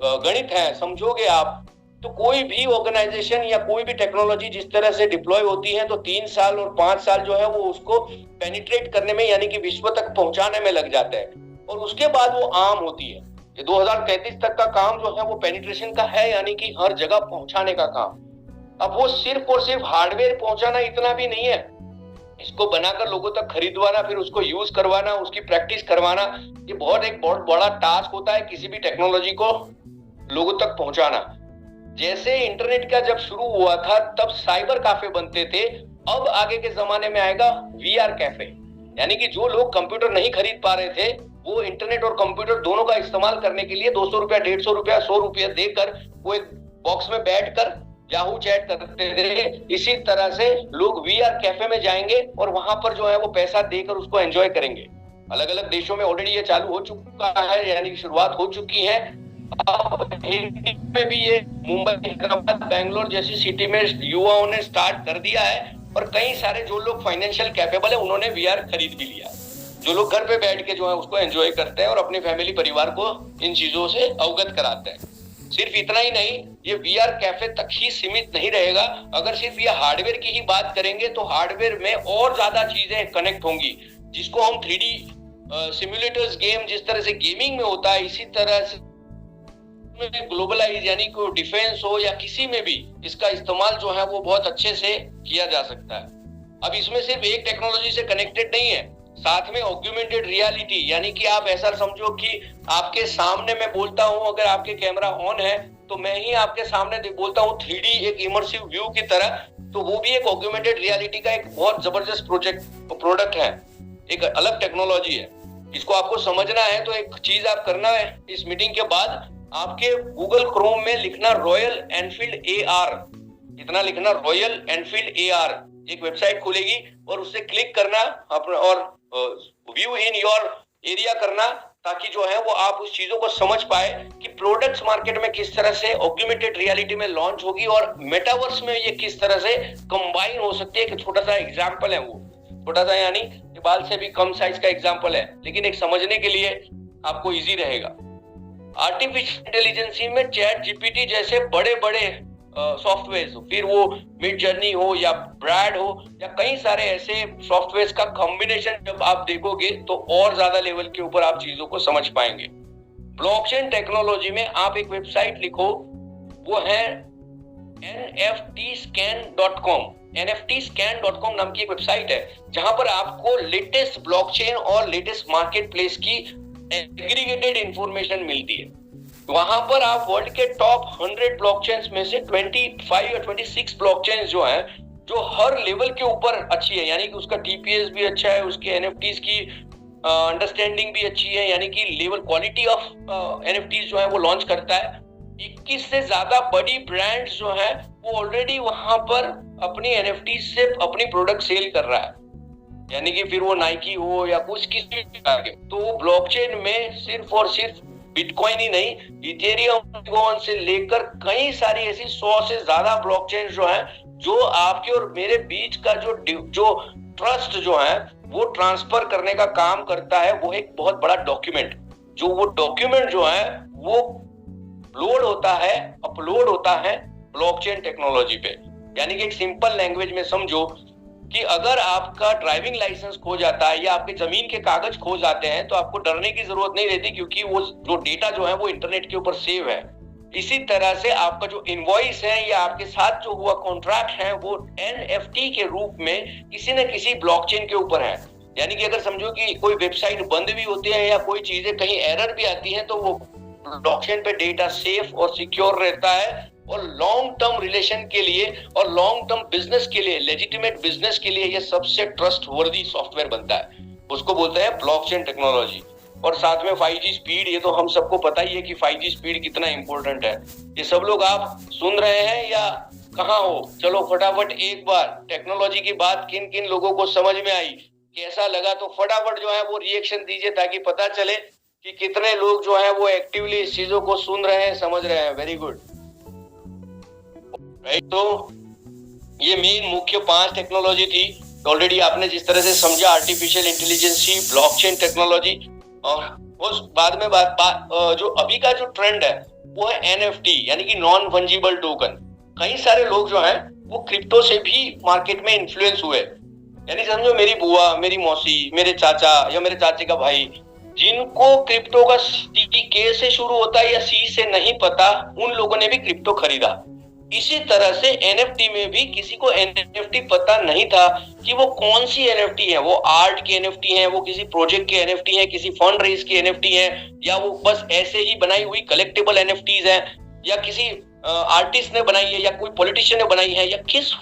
गणित है समझोगे आप, तो कोई भी ऑर्गेनाइजेशन या कोई भी टेक्नोलॉजी जिस तरह से डिप्लॉय होती है तो 3 साल और 5 साल जो है वो उसको पेनिट्रेट करने में, यानी कि विश्व तक पहुंचाने में लग जाता है, और उसके बाद वो आम होती है। ये 2033 तक का काम जो है वो पेनिट्रेशन का है, यानी कि हर जगह पहुंचाने का काम। अब वो सिर्फ और सिर्फ हार्डवेयर पहुंचाना इतना भी नहीं है, इसको बनाकर लोगों तक खरीदवाना, फिर उसको यूज करवाना, उसकी प्रैक्टिस करवाना, ये एक बहुत बड़ा टास्क होता है किसी भी टेक्नोलॉजी को लोगों तक पहुंचाना। जैसे इंटरनेट का जब शुरू हुआ था तब साइबर कैफे बनते थे, अब आगे के जमाने में आएगा वीआर कैफे, यानी कि जो लोग कंप्यूटर नहीं खरीद पा रहे थे वो इंटरनेट और कंप्यूटर दोनों का इस्तेमाल करने के लिए 200 रुपया, 150 रुपया, 100 रुपया देकर वो एक बॉक्स में बैठकर याहू चैट करते थे। इसी तरह से लोग वीआर कैफे में जाएंगे और वहां पर जो है वो पैसा देकर उसको एंजॉय करेंगे। अलग अलग देशों में ऑलरेडी ये चालू हो चुका है, यानी कि शुरुआत हो चुकी है। अब हिंदी में भी ये मुंबई, हैदराबाद, बेंगलोर जैसी सिटी में युवाओं ने स्टार्ट कर दिया है, और कई सारे जो लोग फाइनेंशियल कैपेबल है उन्होंने वीआर खरीद भी लिया। जो लोग घर पे बैठ के जो है उसको एंजॉय करते हैं और अपनी फैमिली परिवार को इन चीजों से अवगत कराते हैं। सिर्फ इतना ही नहीं, ये वीआर कैफे तक ही सीमित नहीं रहेगा। अगर सिर्फ ये हार्डवेयर की ही बात करेंगे तो हार्डवेयर में और ज्यादा चीजें कनेक्ट होंगी, जिसको हम 3D सिमुलेटर्स गेम, जिस तरह से गेमिंग में होता है, इसी तरह से ग्लोबलाइज, यानी को डिफेंस हो या किसी में भी इसका इस्तेमाल जो है वो बहुत अच्छे से किया जा सकता है। अब इसमें सिर्फ एक टेक्नोलॉजी से कनेक्टेड नहीं है, साथ में ऑग्यूमेंटेड रियलिटी, यानी कि आप ऐसा समझो कि आपके सामने मैं बोलता हूं, अगर आपके कैमरा ऑन है तो मैं ही आपके सामने बोलता हूं 3D एक इमर्सिव व्यू की तरह, तो वो भी एक ऑग्यूमेंटेड रियलिटी का एक बहुत जबरदस्त प्रोडक्ट है, एक अलग टेक्नोलॉजी है। इसको आपको समझना है तो एक चीज आप करना है, इस मीटिंग के बाद आपके गूगल क्रोम में लिखना रॉयल एनफील्ड AR, इतना लिखना रॉयल एनफील्ड AR, एक वेबसाइट खुलेगी और उससे क्लिक करना और व्यू इन योर एरिया करना, ताकि जो है वो आप उस चीजों को समझ पाए कि प्रोडक्ट्स मार्केट में किस तरह से ऑग्मेंटेड रियलिटी में लॉन्च होगी और मेटावर्स में ये किस तरह से कंबाइन हो सकती है। एक छोटा सा एग्जांपल है, वो छोटा सा यानी बाल से भी कम साइज का एग्जांपल है, लेकिन एक समझने के लिए आपको इजी रहेगा। आर्टिफिशियल इंटेलिजेंस में चैट जीपीटी जैसे बड़े बड़े सॉफ्टवेयर, फिर वो मिड जर्नी हो या ब्रैड हो या कई सारे ऐसे सॉफ्टवेयर का कॉम्बिनेशन जब आप देखोगे तो और ज्यादा लेवल के ऊपर आप चीजों को समझ पाएंगे। ब्लॉकचेन टेक्नोलॉजी में आप एक वेबसाइट लिखो, वो है nftscan.com। nftscan.com नाम की एक वेबसाइट है जहां पर आपको लेटेस्ट ब्लॉकचेन और लेटेस्ट मार्केट प्लेस की एग्रीगेटेड इंफॉर्मेशन मिलती है। वहां पर आप वर्ल्ड के टॉप 100 ब्लॉकचेन्स में से 25 या 26 ब्लॉकचेन्स जो हैं, जो हर लेवल के ऊपर अच्छी है, यानी कि उसका TPS भी अच्छा है, उसके NFTs की अंडरस्टैंडिंग भी अच्छी है, यानी कि लेवल क्वालिटी ऑफ NFTs जो है वो लॉन्च करता है। 21 से ज्यादा बड़ी ब्रांड्स जो है वो ऑलरेडी वहां पर अपनी NFT से अपनी प्रोडक्ट सेल कर रहा है, यानी कि फिर वो नाइकी हो या कुछ किसी प्रकार के। तो ब्लॉकचेन में सिर्फ और सिर्फ बिटकॉइन ही नहीं, इथेरियम से लेकर कई सारी ऐसी 100 से ज्यादा ब्लॉकचेन जो है, जो आपके और मेरे बीच का जो ट्रस्ट जो है वो ट्रांसफर करने का काम करता है। वो एक बहुत बड़ा डॉक्यूमेंट, जो वो डॉक्यूमेंट जो है वो लोड होता है, अपलोड होता है ब्लॉकचेन टेक्नोलॉजी पे। यानी कि एक सिंपल लैंग्वेज में समझो कि अगर आपका ड्राइविंग लाइसेंस खो जाता है या आपके जमीन के कागज खो जाते हैं तो आपको डरने की जरूरत नहीं रहती, क्योंकि वो जो डेटा जो है वो इंटरनेट के ऊपर सेव है। इसी तरह से आपका जो इनवॉइस है या आपके साथ जो हुआ कॉन्ट्रैक्ट है वो NFT के रूप में किसी न किसी ब्लॉकचेन के ऊपर है। यानी कि अगर समझो कि कोई वेबसाइट बंद भी होती है या कोई चीजें कहीं एरर भी आती है तो वो ब्लॉकचेन पे डेटा सेफ और सिक्योर रहता है, और लॉन्ग टर्म रिलेशन के लिए और लॉन्ग टर्म बिजनेस के लिए, लेजिटिमेट बिजनेस के लिए ये सबसे ट्रस्टवर्दी सॉफ्टवेयर बनता है। उसको बोलते हैं ब्लॉकचेन टेक्नोलॉजी। और साथ में 5G स्पीड, ये तो हम सबको पता ही है कि 5G स्पीड कितना इंपॉर्टेंट है। ये सब लोग आप सुन रहे हैं या कहाँ हो? चलो फटाफट एक बार टेक्नोलॉजी की बात किन किन लोगों को समझ में आई, कैसा लगा, तो फटाफट जो है वो रिएक्शन दीजिए ताकि पता चले कि कितने लोग जो है वो एक्टिवली इस चीजों को सुन रहे हैं, समझ रहे हैं। Very good, right. तो ये मेन मुख्य 5 टेक्नोलॉजी थी। ऑलरेडी आपने जिस तरह से समझा आर्टिफिशियल इंटेलिजेंस, ब्लॉकचेन टेक्नोलॉजी, और उस बाद में जो अभी का जो ट्रेंड है वो है NFT यानी कि नॉन फंजिबल टोकन। कई सारे लोग जो हैं वो क्रिप्टो से भी मार्केट में इन्फ्लुएंस हुए। यानी समझो मेरी बुआ, मेरी मौसी, मेरे चाचा या मेरे चाचे का भाई, जिनको क्रिप्टो का K से शुरू होता है या C से नहीं पता, उन लोगों ने भी क्रिप्टो खरीदा। इसी तरह से NFT में भी किसी को NFT पता नहीं था कि वो कौन सी NFT है, वो आर्ट की NFT है, वो किसी प्रोजेक्ट की NFT है, किसी फंड रेज की NFT है, या वो बस ऐसे ही बनाई हुई कलेक्टेबल NFTs है, या किसी आर्टिस्ट ने बनाई है या कोई पॉलिटिशियन ने बनाई है, या किस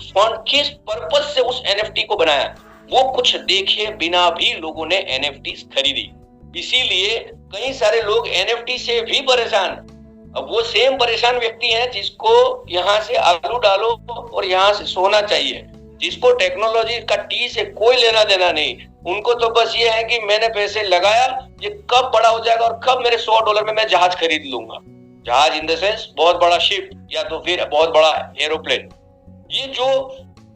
पर्पस से उस NFT को बनाया, वो कुछ देखे बिना भी लोगों ने NFTs खरीदी। इसीलिए कई सारे लोग NFT से भी परेशान। अब वो सेम परेशान व्यक्ति है जिसको यहाँ से आलू डालो और यहाँ से सोना चाहिए, जिसको टेक्नोलॉजी का T से कोई लेना देना नहीं। उनको तो बस ये है कि मैंने पैसे लगाया, ये कब बड़ा हो जाएगा और कब मेरे $100 में मैं जहाज खरीद लूंगा। जहाज इन द सेंस बहुत बड़ा शिप या तो फिर बहुत बड़ा एरोप्लेन। ये जो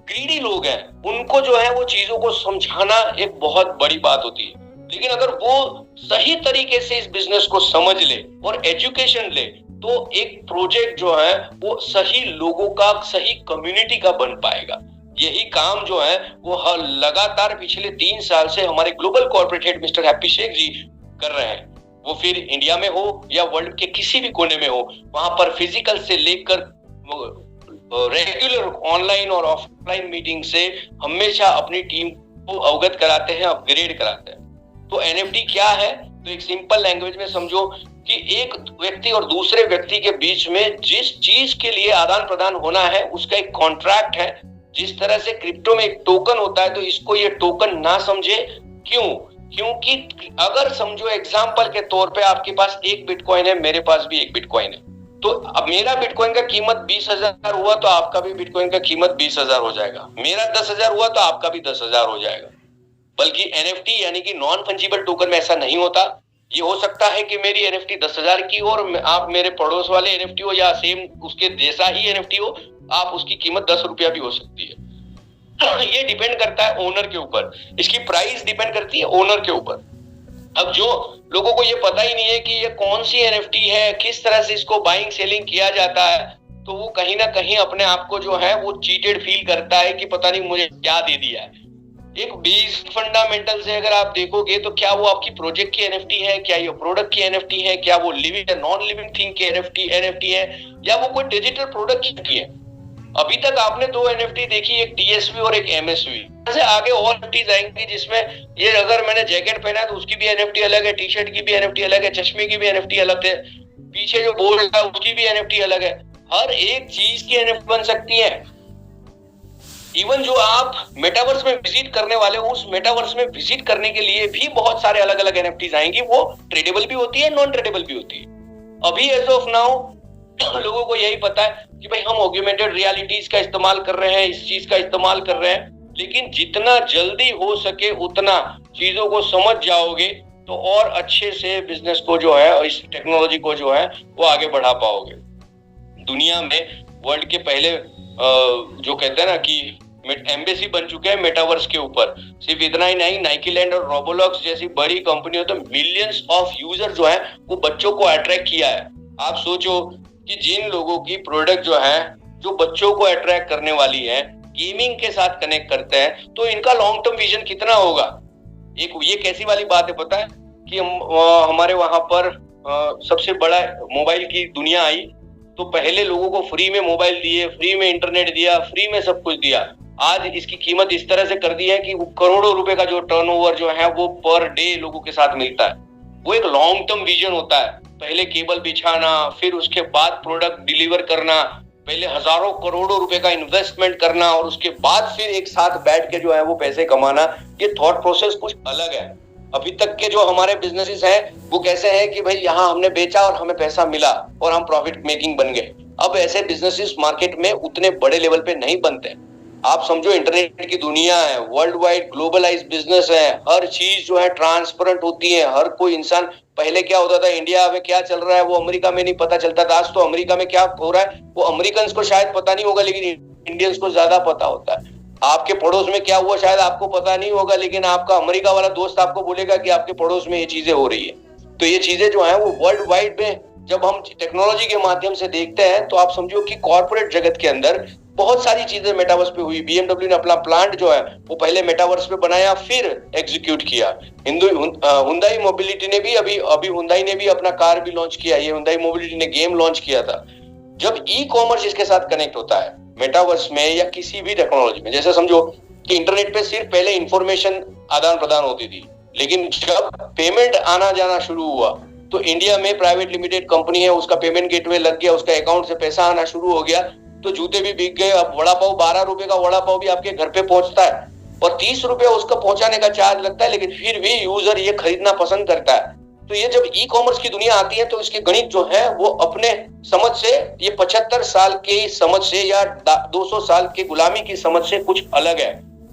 ग्रीडी लोग हैं उनको जो है वो चीजों को समझाना एक बहुत बड़ी बात होती है। लेकिन अगर वो सही तरीके से इस बिजनेस को समझ ले और एजुकेशन ले तो एक प्रोजेक्ट जो है वो सही लोगों का, सही कम्युनिटी का बन पाएगा। यही काम जो है वो लगातार पिछले 3 साल से हमारे global corporate head mister Happy Sheikh ji कर रहे हैं। वो फिर इंडिया में हो या वर्ल्ड के किसी भी कोने में हो, वहां पर फिजिकल से लेकर रेगुलर ऑनलाइन और ऑफलाइन मीटिंग से हमेशा अपनी टीम को अवगत कराते हैं, अपग्रेड कराते हैं। तो NFT क्या है? तो एक सिंपल लैंग्वेज में समझो कि एक व्यक्ति और दूसरे व्यक्ति के बीच में जिस चीज के लिए आदान प्रदान होना है उसका एक कॉन्ट्रैक्ट है। जिस तरह से क्रिप्टो में एक टोकन होता है, तो इसको ये टोकन ना समझे। क्यों? क्योंकि अगर समझो एग्जाम्पल के तौर पे आपके पास एक बिटकॉइन है, मेरे पास भी एक बिटकॉइन है, तो अब मेरा बिटकॉइन का कीमत 20,000 हुआ तो आपका भी बिटकॉइन का कीमत 20,000 हो जाएगा, मेरा 10,000 हुआ तो आपका भी 10,000 हो जाएगा। बल्कि एनएफटी यानी कि नॉन फंजिबल टोकन में ऐसा नहीं होता। ये हो सकता है कि मेरी एनएफटी 10,000 की हो और आप मेरे पड़ोस वाले एनएफटी हो या सेम उसके जैसा ही एनएफटी हो, आप उसकी कीमत 10 रुपया भी हो सकती है। ये डिपेंड करता है ओनर के ऊपर, इसकी प्राइस डिपेंड करती है ओनर के ऊपर। अब जो लोगों को ये पता ही नहीं है कि ये कौन सी एनएफटी है, किस तरह से इसको बाइंग सेलिंग किया जाता है, तो वो कहीं ना कहीं अपने आप को जो है वो चीटेड फील करता है कि पता नहीं मुझे क्या दे दिया है। एक बेसिक फंडामेंटल से अगर आप देखोगे तो क्या वो आपकी प्रोजेक्ट की एनएफटी है, क्या ये प्रोडक्ट की एनएफटी है, क्या वो लिविंग या नॉन लिविंग थिंग की एनएफटी है, या वो कोई डिजिटल प्रोडक्ट की है। अभी तक आपने दो एनएफटी देखी, एक टीएसवी और एक एमएसवी। से आगे और एनएफटीज आएंगी जिसमें ये अगर मैंने जैकेट पहना तो उसकी भी एनएफटी अलग है, टी शर्ट की भी एनएफटी अलग है, चश्मे की भी एनएफटी अलग है, पीछे जो बोर्ड है उसकी भी एनएफटी अलग है। हर एक चीज की एनएफटी बन सकती है। इवन जो आप मेटावर्स में विजिट करने वाले हो, उस मेटावर्स में विजिट करने के लिए भी बहुत सारे अलग अलग एनएफटीज आएंगी। वो ट्रेडेबल भी होती है, नॉन ट्रेडेबल भी होती है। अभी एज ऑफ नाउ लोगों को यही पता है कि भाई हम ऑग्मेंटेड रियलिटीज का इस्तेमाल कर रहे हैं, इस चीज का इस्तेमाल कर रहे हैं, लेकिन जितना जल्दी हो सके उतना चीजों को समझ जाओगे तो और अच्छे से बिजनेस को जो है और इस टेक्नोलॉजी को जो है वो आगे बढ़ा पाओगे। दुनिया में वर्ल्ड के पहले जो कहते हैं ना कि एम्बेसी बन चुके हैं मेटावर्स के ऊपर। सिर्फ इतना ही नहीं, नाइकीलैंड और रोबोलॉक्स जैसी बड़ी कंपनियों तो मिलियंस ऑफ यूजर जो है वो बच्चों को अट्रैक्ट किया है। आप सोचो कि जिन लोगों की प्रोडक्ट जो है जो बच्चों को अट्रैक्ट करने वाली है, गेमिंग के साथ कनेक्ट करते हैं, तो इनका लॉन्ग टर्म विजन कितना होगा। एक ये कैसी वाली बात है पता है कि हमारे वहां पर सबसे बड़ा मोबाइल की दुनिया आई तो पहले लोगों को फ्री में मोबाइल दिए, फ्री में इंटरनेट दिया, फ्री में सब कुछ दिया। आज इसकी कीमत इस तरह से कर दी है कि करोड़ों रुपए का जो टर्नओवर जो है वो पर डे लोगों के साथ मिलता है। वो एक लॉन्ग टर्म विजन होता है। पहले केबल बिछाना, फिर उसके बाद प्रोडक्ट डिलीवर करना, पहले हजारों करोड़ों रुपए का इन्वेस्टमेंट करना और उसके बाद फिर एक साथ बैठ के जो है वो पैसे कमाना। ये थॉट प्रोसेस कुछ अलग है। अभी तक के जो हमारे बिजनेसेस हैं वो कैसे हैं कि भाई यहाँ हमने बेचा और हमें पैसा मिला और हम प्रॉफिट मेकिंग बन गए। अब ऐसे बिजनेसेस मार्केट में उतने बड़े लेवल पे नहीं बनते। आप समझो इंटरनेट की दुनिया है, वर्ल्ड वाइड ग्लोबलाइज बिजनेस है, हर चीज जो है ट्रांसपेरेंट होती है। हर कोई इंसान, पहले क्या होता था इंडिया में क्या चल रहा है वो अमेरिका में नहीं पता चलता था। आज तो अमेरिका में क्या हो रहा है वो अमेरिकन को शायद पता नहीं होगा लेकिन इंडियंस को ज्यादा पता होता है। आपके पड़ोस में क्या हुआ शायद आपको पता नहीं होगा लेकिन आपका अमेरिका वाला दोस्त आपको बोलेगा कि आपके पड़ोस में ये चीजें हो रही है। तो ये चीजें जो है वो वर्ल्ड वाइड में जब हम टेक्नोलॉजी के माध्यम से देखते हैं तो आप समझो कि कॉर्पोरेट जगत के अंदर बहुत सारी चीजें मेटावर्स पे हुई। बीएमडब्ल्यू ने अपना प्लांट जो है वो पहले मेटावर्स पे बनाया फिर एग्जीक्यूट किया। हुंडई मोबिलिटी ने भी अभी हुंडई ने भी अपना कार भी लॉन्च किया। ये हुंडई मोबिलिटी ने गेम लॉन्च किया था। जब ई कॉमर्स इसके साथ कनेक्ट होता है मेटावर्स में या किसी भी टेक्नोलॉजी में, जैसे समझो कि इंटरनेट पे सिर्फ पहले इंफॉर्मेशन आदान प्रदान होती थी, लेकिन जब पेमेंट आना जाना शुरू हुआ तो इंडिया में प्राइवेट लिमिटेड कंपनी है, उसका पेमेंट गेटवे लग गया, उसका अकाउंट से पैसा आना शुरू हो गया तो जूते भी बिक गए। अब वड़ा पाव 12 रुपए का वड़ा पाव भी आपके घर पे पहुंचता है और 30 रुपए उसका पहुंचाने का चार्ज लगता है, लेकिन फिर भी यूजर ये खरीदना पसंद करता है। तो ये जब ई कॉमर्स की दुनिया आती है तो इसके गणित जो है वो अपने समझ से, ये 75 साल के समझ से या 200 साल के गुलामी की समझ से कुछ अलग है।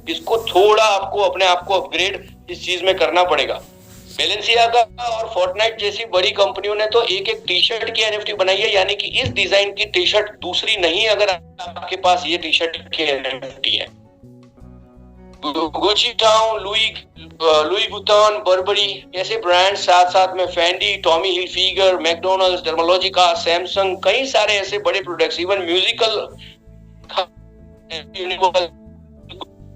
इसको थोड़ा आपको अपने आप को अपग्रेड इस चीज में करना पड़ेगा। बैलेंसियागा और फोर्टनाइट जैसी बड़ी कंपनियों ने तो एक एक टी शर्ट की एनएफटी बनाई है, यानी कि इस डिजाइन की टी शर्ट दूसरी नहीं अगर आपके पास ये टी शर्ट की एनएफटी है। Gucci town, Louis Vuitton, Burberry ऐसे ब्रांड, साथ साथ में Fendi, Tommy Hilfiger, McDonald's, Dermalogica, Samsung, कई सारे ऐसे बड़े प्रोडक्ट्स, इवन म्यूजिकल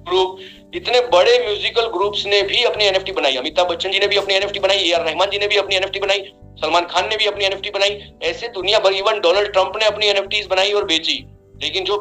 ग्रुप, इतने बड़े म्यूजिकल ग्रुप्स ने भी अपनी एनएफटी बनाई। अमिताभ बच्चन जी ने भी अपनी एनएफटी बनाई, ए आर रहमान जी ने भी अपनी एनएफटी बनाई, सलमान खान ने भी अपनी एनएफटी बनाई। ऐसे दुनिया भर, इवन डोनाल्ड ट्रंप ने अपनी एनएफटीज बनाई और बेची। लेकिन जो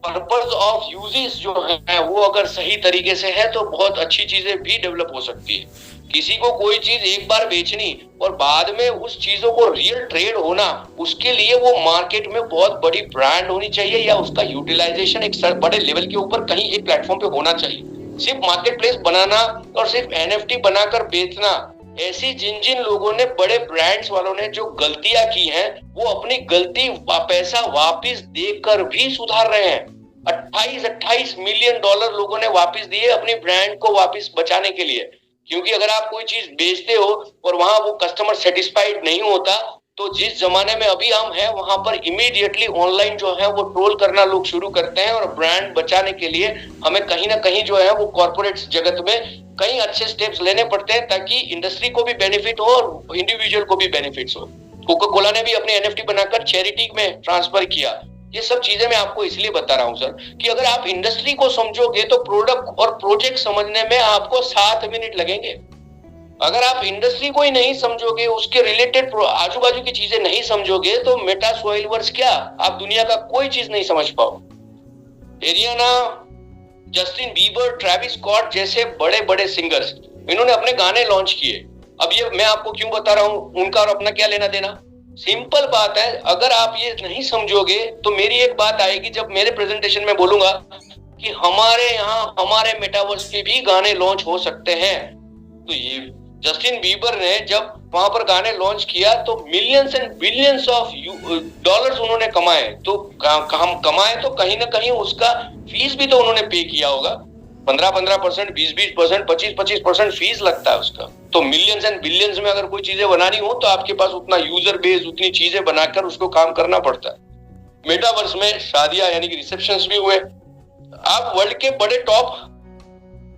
पर्पस ऑफ यूजेस जो है वो अगर सही तरीके से है तो बहुत अच्छी चीजें भी डेवलप हो सकती है। किसी को कोई चीज एक बार बेचनी और बाद में उस चीजों को रियल ट्रेड होना, उसके लिए वो मार्केट में बहुत बड़ी ब्रांड होनी चाहिए या उसका यूटिलाइजेशन एक बड़े लेवल के ऊपर कहीं एक प्लेटफॉर्म पे होना चाहिए। सिर्फ मार्केट प्लेस बनाना और सिर्फ एनएफटी बनाकर बेचना, ऐसी जिन जिन लोगों ने, बड़े ब्रांड्स वालों ने जो गलतियां की हैं, वो अपनी गलती पैसा वापस देकर भी सुधार रहे हैं। 28 मिलियन डॉलर लोगों ने वापस दिए अपनी ब्रांड को वापस बचाने के लिए। क्योंकि अगर आप कोई चीज बेचते हो और वहां वो कस्टमर सेटिस्फाइड नहीं होता, तो जिस जमाने में अभी हम हैं वहां पर इमीडिएटली ऑनलाइन जो है वो ट्रोल करना लोग शुरू करते हैं, और ब्रांड बचाने के लिए हमें कहीं ना कहीं जो है वो कॉर्पोरेट जगत में कई अच्छे स्टेप्स लेने पड़ते हैं, ताकि इंडस्ट्री को भी बेनिफिट हो और इंडिविजुअल को भी बेनिफिट्स हो। कोका कोला ने भी अपने एनएफटी बनाकर चैरिटी में ट्रांसफर किया। ये सब चीजें मैं आपको इसलिए बता रहा हूं सर, कि अगर आप इंडस्ट्री को समझोगे तो प्रोडक्ट और प्रोजेक्ट समझने में आपको 7 मिनट लगेंगे। अगर आप इंडस्ट्री को ही नहीं समझोगे, उसके रिलेटेड आजू बाजू की चीजें नहीं समझोगे, तो मेटा सॉइलवर्स क्या, आप दुनिया का कोई चीज नहीं समझ पाओ। Ariana, Justin Bieber, Travis Scott जैसे बड़े बड़े सिंगर्स, इन्होंने अपने गाने लॉन्च किए। अब ये मैं आपको क्यों बता रहा हूं, उनका और अपना क्या लेना देना। सिंपल बात है, अगर आप ये नहीं समझोगे तो मेरी एक बात आएगी जब मेरे प्रेजेंटेशन में बोलूंगा कि हमारे यहाँ हमारे मेटावर्स के भी गाने लॉन्च हो सकते हैं। तो ये जस्टिन बीबर ने जब वहां पर गाने लॉन्च किया तो millions and billions of dollars उन्होंने कमाए। तो हम कमाए तो कहीं ना कहीं उसका फीस भी तो उन्होंने पे किया होगा। 15%, 20%, 25% फीस लगता है उसका। तो मिलियंस एंड बिलियंस में अगर कोई चीजें बनानी हो तो आपके पास उतना यूजर बेस, उतनी चीजें बनाकर उसको काम करना पड़ता है। मेटावर्स में शादियां यानी कि रिसेप्शंस भी हुए। आप वर्ल्ड के बड़े टॉप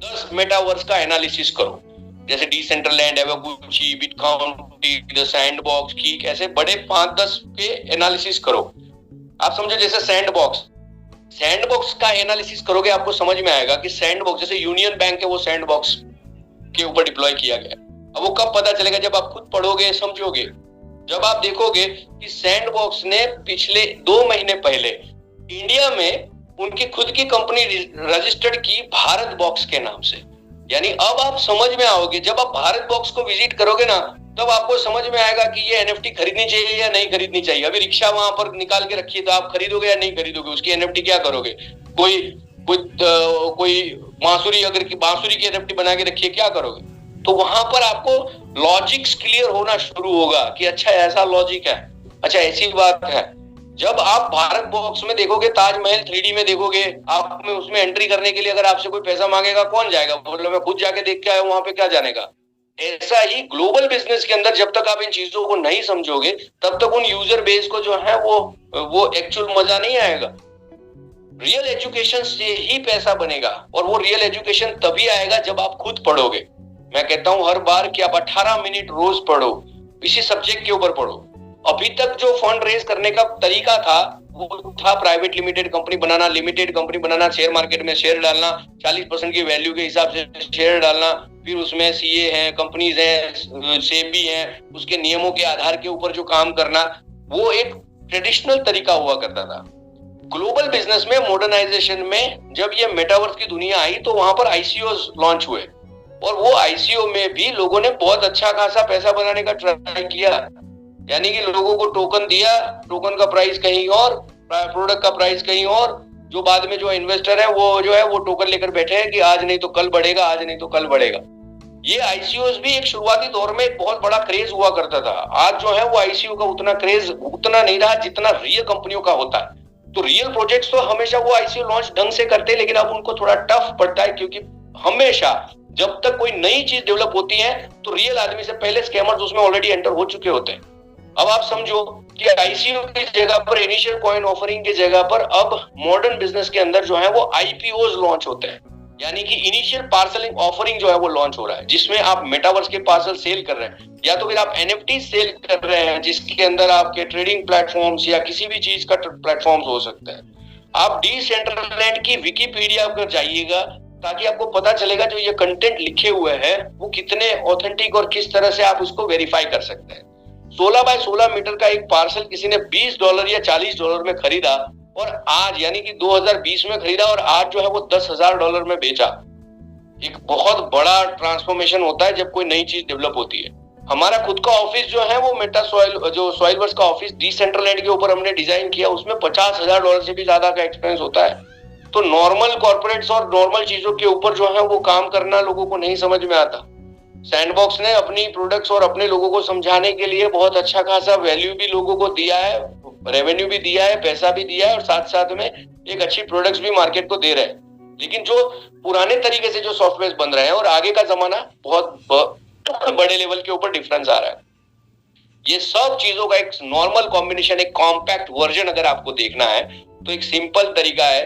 10 मेटावर्स का एनालिसिस करो, जैसे डिसेंट्रलैंड, एवोगुची, बिटकाउंटी, द सैंडबॉक्स, कीक, ऐसे बड़े 5-10 के एनालिसिस करो। आप समझो जैसे सैंडबॉक्स का एनालिसिस करोगे, आपको समझ में आएगा कि सैंडबॉक्स, जैसे यूनियन बैंक है वो सैंडबॉक्स के ऊपर डिप्लॉय किया गया। अब वो कब पता चलेगा, जब आप खुद पढ़ोगे, समझोगे, जब आप देखोगे कि सैंडबॉक्स ने पिछले 2 महीने पहले इंडिया में उनकी खुद की कंपनी रजिस्टर्ड की भारत बॉक्स के नाम से। यानी अब आप समझ में आओगे, जब आप भारत बॉक्स को विजिट करोगे ना, तब आपको समझ में आएगा कि ये एनएफटी खरीदनी चाहिए या नहीं खरीदनी चाहिए। अभी रिक्शा वहां पर निकाल के रखिए, तो आप खरीदोगे या नहीं खरीदोगे, उसकी एनएफटी क्या करोगे। कोई बांसुरी, अगर की बांसुरी की एनएफटी बना के रखिए, क्या करोगे। तो वहां पर आपको लॉजिक्स क्लियर होना शुरू होगा कि अच्छा ऐसा लॉजिक है, अच्छा ऐसी बात है। जब आप भारत बॉक्स में देखोगे, ताजमहल 3D में देखोगे, आप में उसमें एंट्री करने के लिए अगर आपसे कोई पैसा मांगेगा, कौन जाएगा, मतलब मैं खुद जाके देख के आया, वहां पे क्या जाने का। ऐसा ही ग्लोबल बिजनेस के अंदर जब तक आप इन चीजों को नहीं समझोगे, तब तक उन यूजर बेस को जो है वो एक्चुअल मजा नहीं आएगा। रियल एजुकेशन से ही पैसा बनेगा, और वो रियल एजुकेशन तभी आएगा जब आप खुद पढ़ोगे। मैं कहता हूं हर बार कि आप 18 मिनट रोज पढ़ो, इसी सब्जेक्ट के ऊपर पढ़ो। अभी तक जो फंड रेज करने का तरीका था वो था प्राइवेट लिमिटेड कंपनी बनाना, लिमिटेड कंपनी बनाना, शेयर मार्केट में शेयर डालना, 40% की वैल्यू के हिसाब से शेयर डालना, फिर उसमें सीए हैं, कंपनीज हैं, सेबी हैं, उसके नियमों के आधार के ऊपर जो काम करना, वो एक ट्रेडिशनल तरीका हुआ करता था। ग्लोबल बिजनेस में, मॉडर्नाइजेशन में जब ये मेटावर्स की दुनिया आई तो वहां पर आईसीओस लॉन्च हुए, और वो आईसीओ में भी लोगों ने बहुत अच्छा खासा पैसा बनाने का ट्राई किया। यानी कि लोगों को टोकन दिया, टोकन का प्राइस कहीं और, प्रोडक्ट का प्राइस कहीं और, जो बाद में जो इन्वेस्टर है वो टोकन लेकर बैठे हैं कि आज नहीं तो कल बढ़ेगा, आज नहीं तो कल बढ़ेगा। ये आईसीओस भी एक शुरुआती दौर में एक बहुत बड़ा क्रेज हुआ करता था। आज जो है वो आईसीओ का उतना क्रेज उतना नहीं रहा जितना रियल कंपनियों का होता है। तो रियल प्रोजेक्ट्स तो हमेशा वो आईसीओ लॉन्च ढंग से करते हैं, लेकिन अब उनको थोड़ा टफ पड़ता है, क्योंकि हमेशा जब तक कोई नई चीज डेवलप होती है तो रियल आदमी से पहले स्कैमर्स उसमें ऑलरेडी एंटर हो चुके होते हैं। अब आप समझो कि आईसीओ की जगह पर, इनिशियल कॉइन ऑफरिंग की जगह पर, अब मॉडर्न बिजनेस के अंदर जो है वो आईपीओज लॉन्च होते हैं। यानी कि इनिशियल पार्सलिंग ऑफरिंग जो है वो लॉन्च हो रहा है, जिसमें आप मेटावर्स के पार्सल सेल कर रहे हैं, या तो फिर आप एनएफटी सेल कर रहे हैं, जिसके अंदर आपके ट्रेडिंग प्लेटफॉर्म्स या किसी भी चीज का प्लेटफॉर्म्स हो सकता है। आप डिसेंट्रलैंड की विकिपीडिया पर जाइएगा, ताकि आपको पता चलेगा जो ये कंटेंट लिखे हुए हैं वो कितने ऑथेंटिक और किस तरह से आप उसको वेरीफाई कर सकते हैं। 16 बाय 16 मीटर का एक पार्सल किसी ने $20 या $40 में खरीदा, और आज यानी कि 2020 में खरीदा, और आज जो है वो $10,000 में बेचा। एक बहुत बड़ा ट्रांसफॉर्मेशन होता है जब कोई नई चीज डेवलप होती है। हमारा खुद का ऑफिस जो है वो सॉइलवर्स का ऑफिस डिसेंट्रलैंड के ऊपर हमने डिजाइन किया, उसमें $50,000 से भी ज्यादा का एक्सपेंस होता है। तो नॉर्मल कॉर्पोरेट्स और नॉर्मल चीजों के ऊपर जो है वो काम करना लोगों को नहीं समझ में आता। सैंडबॉक्स ने अपनी प्रोडक्ट्स और अपने लोगों को समझाने के लिए बहुत अच्छा खासा वैल्यू भी लोगों को दिया है, रेवेन्यू भी दिया है, पैसा भी दिया है और साथ साथ में एक अच्छी प्रोडक्ट्स भी मार्केट को दे रहे हैं। लेकिन जो पुराने तरीके से जो सॉफ्टवेयर बन रहे हैं और आगे का जमाना बहुत बड़े लेवल के ऊपर डिफरेंस आ रहा है। ये सब चीजों का एक नॉर्मल कॉम्बिनेशन, एक कॉम्पैक्ट वर्जन अगर आपको देखना है तो एक सिंपल तरीका है,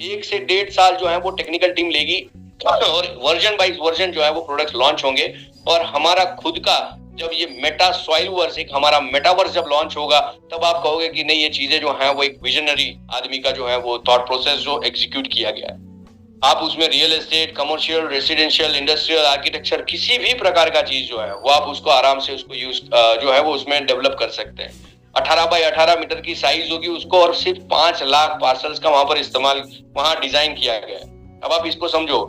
1 से 1.5 साल जो है वो टेक्निकल टीम लेगी और वर्जन बाय वर्जन जो है वो प्रोडक्ट्स लॉन्च होंगे। और हमारा खुद का जब ये मेटा सॉइलवर्स, एक हमारा मेटावर्स जब लॉन्च होगा तब आप कहोगे कि नहीं ये चीजें जो हैं वो एक विजनरी आदमी का जो है वो थॉट प्रोसेस जो एग्जीक्यूट किया गया है। आप उसमें real estate, commercial, residential, industrial, architecture, किसी भी प्रकार का चीज जो है वो आप उसको आराम से उसको यूज जो है वो उसमें डेवलप कर सकते हैं। 18 बाय 18 मीटर की साइज होगी उसको और सिर्फ 5 लाख पार्सल्स का वहां पर इस्तेमाल वहां डिजाइन किया गया है। अब आप इसको समझो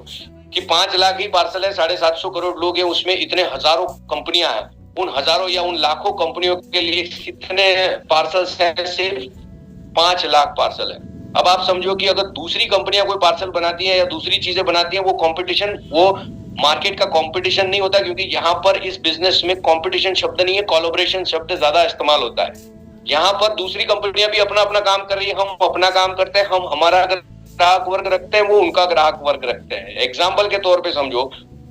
कि 5 लाख ही पार्सल है, 750 करोड़ लोग हैं, उसमें इतने हजारों कंपनियां हैं, उन हजारों या उन लाखों कंपनियों के लिए कितने पार्सल्स हैं? सिर्फ 5 लाख पार्सल है। अब आप समझो कि अगर दूसरी कंपनियां कोई पार्सल बनाती हैं या दूसरी चीजें बनाती हैं, वो कंपटीशन, वो मार्केट का कंपटीशन नहीं होता, क्योंकि यहाँ पर इस बिजनेस में कंपटीशन शब्द नहीं है, कोलैबोरेशन शब्द ज्यादा इस्तेमाल होता है। यहाँ पर दूसरी कंपनियां भी अपना अपना काम कर रही है, हम अपना काम करते हैं, हम हमारा ग्राहक वर्ग रखते हैं, वो उनका ग्राहक वर्ग रखते हैं। एग्जाम्पल के तौर पे समझो,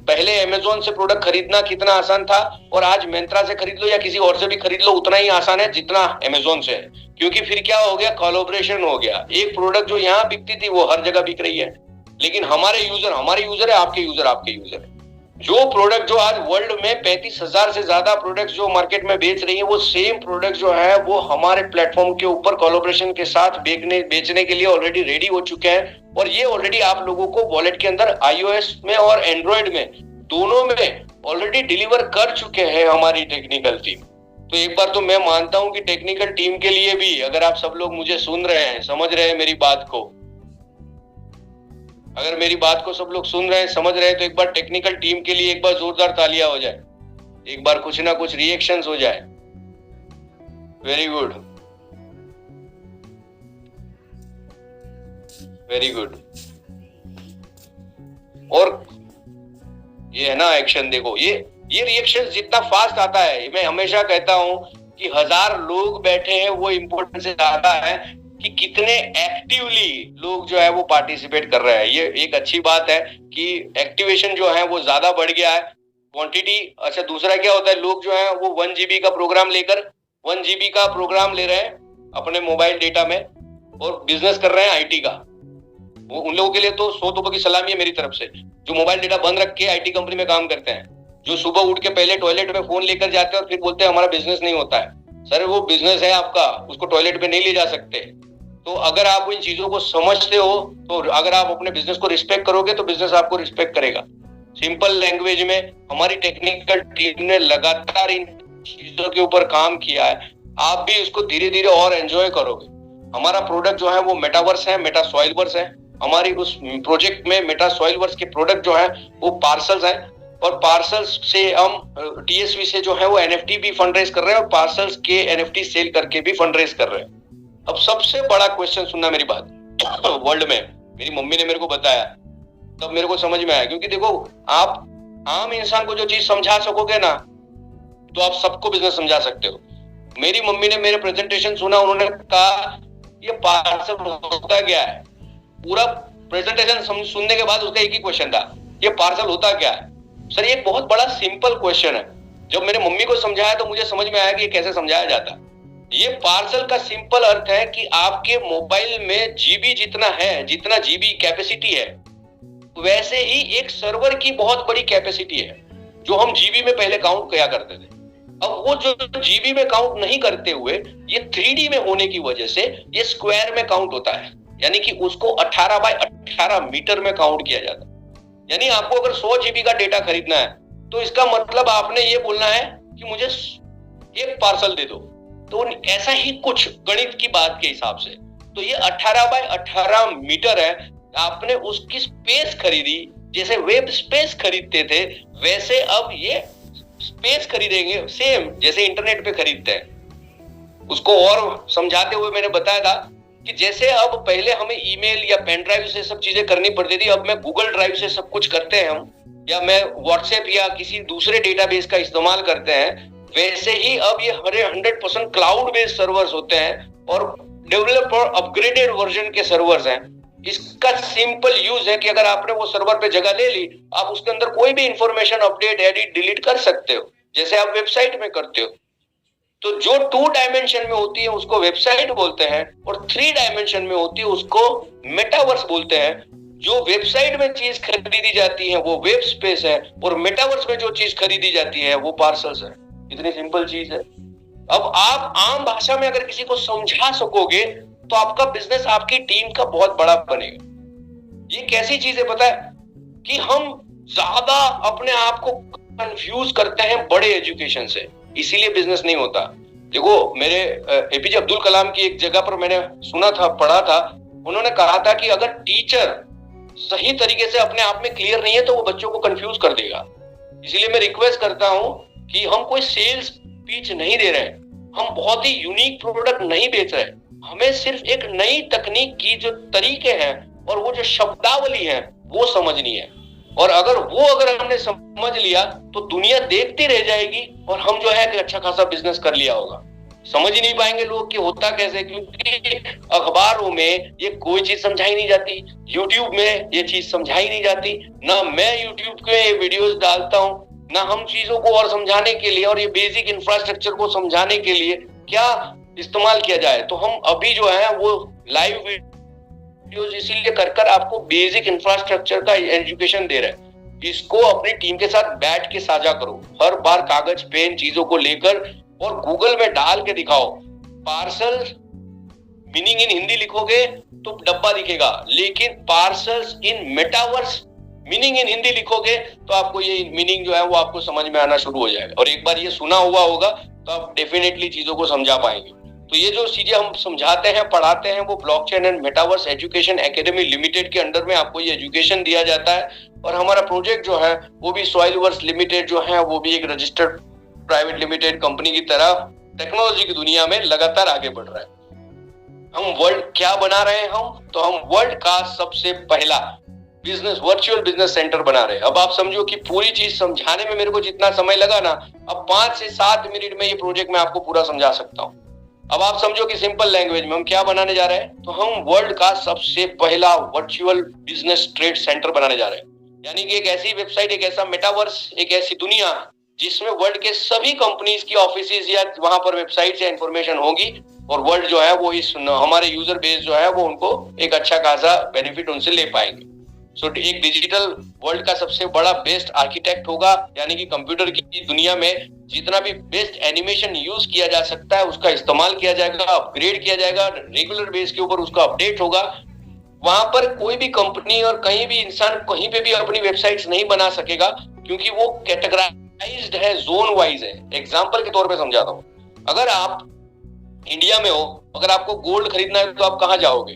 पहले अमेजोन से प्रोडक्ट खरीदना कितना आसान था और आज मिंत्रा से खरीद लो या किसी और से भी खरीद लो उतना ही आसान है जितना अमेजोन से है। क्योंकि फिर क्या हो गया? कोलैबोरेशन हो गया। एक प्रोडक्ट जो यहाँ बिकती थी वो हर जगह बिक रही है। लेकिन हमारे यूजर है, आपके यूजर है। जो प्रोडक्ट जो आज वर्ल्ड में 35,000 से ज्यादा प्रोडक्ट्स जो मार्केट में बेच रही है, वो सेम प्रोडक्ट जो है वो हमारे प्लेटफॉर्म के ऊपर कोलैबोरेशन के साथ बेचने के लिए ऑलरेडी रेडी हो चुके हैं। और ये ऑलरेडी आप लोगों को वॉलेट के अंदर iOS में और एंड्रॉइड में दोनों में ऑलरेडी डिलीवर कर चुके हैं हमारी टेक्निकल टीम। तो एक बार तो मैं मानता हूं कि टेक्निकल टीम के लिए भी, अगर आप सब लोग मुझे सुन रहे हैं, समझ रहे हैं मेरी बात को, अगर मेरी बात को सब लोग सुन रहे हैं, समझ रहे हैं, तो एक बार टेक्निकल टीम के लिए एक बार जोरदार तालियां हो जाए, एक बार कुछ ना कुछ रिएक्शंस हो जाए। Very good, very good. और ये है ना एक्शन, देखो ये रिएक्शन जितना फास्ट आता है, मैं हमेशा कहता हूं कि 1000 लोग बैठे हैं वो इम्पोर्टेंट से ज्यादा है कि कितने एक्टिवली लोग जो है वो पार्टिसिपेट कर रहे हैं। ये एक अच्छी बात है कि एक्टिवेशन जो है वो ज्यादा बढ़ गया है, क्वांटिटी। अच्छा, दूसरा क्या होता है, लोग जो है वो 1 GB का प्रोग्राम लेकर 1 GB का प्रोग्राम ले रहे हैं अपने मोबाइल डेटा में और बिजनेस कर रहे हैं आईटी का। वो उन लोगों के लिए तो 100 तोपों की सलामी है मेरी तरफ से, जो मोबाइल डेटा बंद रख के आईटी कंपनी में काम करते हैं, जो सुबह उठ के पहले टॉयलेट में फोन लेकर जाते हैं और फिर बोलते हैं हमारा बिजनेस नहीं होता है। सर वो बिजनेस है आपका, उसको टॉयलेट पे नहीं ले जा सकते। तो अगर आप इन चीजों को समझते हो, तो अगर आप अपने बिजनेस को रिस्पेक्ट करोगे तो बिजनेस आपको रिस्पेक्ट करेगा। सिंपल लैंग्वेज में हमारी टेक्निकल टीम ने लगातार इन चीजों के ऊपर काम किया है, आप भी इसको धीरे धीरे और एंजॉय करोगे। हमारा प्रोडक्ट जो है वो मेटावर्स है, मेटा सॉइलवर्स है। हमारी उस प्रोजेक्ट में मेटा सॉइलवर्स के प्रोडक्ट जो है वो पार्सल्स हैं, और पार्सल्स से हम टीएसवी से जो है वो एनएफटी भी फंड रेज कर रहे हैं और पार्सल्स के एनएफटी सेल करके भी फंड रेज कर रहे हैं। अब सबसे बड़ा क्वेश्चन सुनना मेरी बात, वर्ल्ड में मेरी मम्मी ने मेरे को बताया तब मेरे को समझ में आया, क्योंकि देखो आप आम इंसान को जो चीज समझा सकोगे ना तो आप सबको बिजनेस समझा सकते हो। मेरी मम्मी ने मेरे प्रेजेंटेशन सुना, उन्होंने कहा ये पार्सल होता क्या है। पूरा प्रेजेंटेशन सुनने के बाद उसका एक ही क्वेश्चन था, ये पार्सल होता क्या है। सर ये एक बहुत बड़ा सिंपल क्वेश्चन है। जब मेरे मम्मी को समझाया तो मुझे समझ में आया कि ये कैसे समझाया जाता। ये पार्सल का सिंपल अर्थ है कि आपके मोबाइल में जीबी जितना है, जितना जीबी कैपेसिटी है, वैसे ही एक सर्वर की बहुत बड़ी कैपेसिटी है जो हम जीबी में पहले काउंट किया करते थे। अब वो जो जीबी में काउंट नहीं करते हुए ये 3D में होने की वजह से ये स्क्वायर में काउंट होता है, यानी कि उसको 18 बाय 18 मीटर में काउंट किया जाता है। यानी आपको अगर 100 GB का डेटा खरीदना है तो इसका मतलब आपने ये बोलना है कि मुझे एक पार्सल दे दो। तो ऐसा ही कुछ गणित की बात के हिसाब से तो ये 18 बाय 18 मीटर है। आपने उसकी स्पेस खरीदी, जैसे वेब स्पेस खरीदते थे वैसे अब ये स्पेस खरीदेंगे, सेम जैसे इंटरनेट पे खरीदते हैं। उसको और समझाते हुए मैंने बताया था कि जैसे अब पहले हमें ईमेल या पेन ड्राइव से सब चीजें करनी पड़ती थी, अब मैं गूगल ड्राइव से सब कुछ करते हैं हम, या मैं व्हाट्सएप या किसी दूसरे डेटाबेस का इस्तेमाल करते हैं, वैसे ही अब ये 100% क्लाउड बेस्ड सर्वर्स होते हैं और डेवलपर अपग्रेडेड वर्जन के सर्वर्स हैं। इसका सिंपल यूज है कि अगर आपने वो सर्वर पे जगह ले ली, आप उसके अंदर कोई भी इंफॉर्मेशन अपडेट, एडिट, डिलीट कर सकते हो, जैसे आप वेबसाइट में करते हो। तो जो 2 डायमेंशन में होती है उसको वेबसाइट बोलते हैं, और 3 डायमेंशन में होती है उसको मेटावर्स बोलते हैं। जो वेबसाइट में चीज खरीदी जाती है वो वेब स्पेस है, और मेटावर्स में जो चीज खरीदी जाती है वो पार्सल्स है। इतनी सिंपल चीज है। अब आप आम भाषा में अगर किसी को समझा सकोगे तो आपका बिजनेस आपकी टीम का बहुत बड़ा बनेगा। ये कैसी चीज है पता है, कि हम ज्यादा अपने आप को कंफ्यूज करते हैं बड़े एजुकेशन से, इसीलिए बिजनेस नहीं होता। देखो, मेरे एपीजे अब्दुल कलाम की एक जगह पर मैंने सुना था, पढ़ा था, उन्होंने कहा था कि अगर टीचर सही तरीके से अपने आप में क्लियर नहीं है तो वो बच्चों को कंफ्यूज कर देगा। इसीलिए मैं रिक्वेस्ट करता हूं कि हम कोई सेल्स पिच नहीं दे रहे, हम बहुत ही यूनिक प्रोडक्ट नहीं बेच रहे, हमें सिर्फ एक नई तकनीक की जो तरीके हैं और वो जो शब्दावली है वो समझनी है। और अगर हमने समझ लिया तो दुनिया देखती रह जाएगी और हम जो है कि अच्छा खासा बिजनेस कर लिया होगा। समझ ही नहीं पाएंगे लोग कि होता कैसे, क्योंकि अखबारों में ये कोई चीज समझाई नहीं जाती, यूट्यूब में ये चीज समझाई नहीं जाती, ना मैं यूट्यूब पे वीडियोस डालता हूँ, ना हम चीजों को और समझाने के लिए और ये बेसिक इंफ्रास्ट्रक्चर को समझाने के लिए क्या इस्तेमाल किया जाए। तो हम अभी जो है वो लाइव वीडियोस इसीलिए कर आपको बेसिक इंफ्रास्ट्रक्चर का एजुकेशन दे रहे हैं। इसको अपनी टीम के साथ बैठ के साझा करो, हर बार कागज पेन चीजों को लेकर और गूगल में डाल के दिखाओ। पार्सल मीनिंग इन हिंदी लिखोगे तो डब्बा दिखेगा, लेकिन parcels in metaverse meaning in Hindi लिखोगे तो आपको ये मीनिंग जो है वो आपको समझ में आना शुरू हो जाएगा। और एक बार ये सुना हुआ होगा तो आप डेफिनेटली चीजों को समझा पाएंगे। तो ये जो चीजें हम समझाते हैं, पढ़ाते हैं, वो blockchain and metaverse education academy limited के अंडर में आपको ये एजुकेशन दिया जाता है। और हमारा प्रोजेक्ट जो है वो भी सॉइलवर्स लिमिटेड जो है वो भी एक रजिस्टर्ड प्राइवेट लिमिटेड कंपनी की तरह टेक्नोलॉजी की दुनिया में लगातार आगे बढ़ रहा है। हम वर्ल्ड क्या बना रहे हैं, तो हम वर्ल्ड का सबसे पहला वर्चुअल बिजनेस सेंटर बना रहे हैं। अब आप समझो कि पूरी चीज समझाने में मेरे को जितना समय लगा ना, अब 5 से 7 मिनट में ये प्रोजेक्ट मैं आपको पूरा समझा सकता हूँ। अब आप समझो कि सिंपल लैंग्वेज में हम क्या बनाने जा रहे हैं, तो हम वर्ल्ड का सबसे पहला वर्चुअल बिजनेस ट्रेड सेंटर बनाने जा रहे हैं। यानी कि एक ऐसी वेबसाइट, एक ऐसा मेटावर्स, एक ऐसी दुनिया जिसमें वर्ल्ड के सभी कंपनीज की ऑफिसेज या वहां पर वेबसाइट या इंफॉर्मेशन होगी, और वर्ल्ड जो है वो इस हमारे यूजर बेस जो है वो उनको एक अच्छा खासा बेनिफिट उनसे ले पाएंगे। सो एक डिजिटल वर्ल्ड का सबसे बड़ा बेस्ट आर्किटेक्ट होगा, यानी कि कंप्यूटर की दुनिया में जितना भी बेस्ट एनिमेशन यूज किया जा सकता है उसका इस्तेमाल किया जाएगा, अपग्रेड किया जाएगा, रेगुलर बेस के ऊपर उसका अपडेट होगा। वहां पर कोई भी कंपनी और कहीं भी इंसान कहीं पे भी अपनी वेबसाइट्स नहीं बना सकेगा, क्योंकि वो कैटेगराइज्ड है, जोन वाइज है। एग्जांपल के तौर पे समझाता हूँ, अगर आप इंडिया में हो, अगर आपको गोल्ड खरीदना है तो आप कहाँ जाओगे,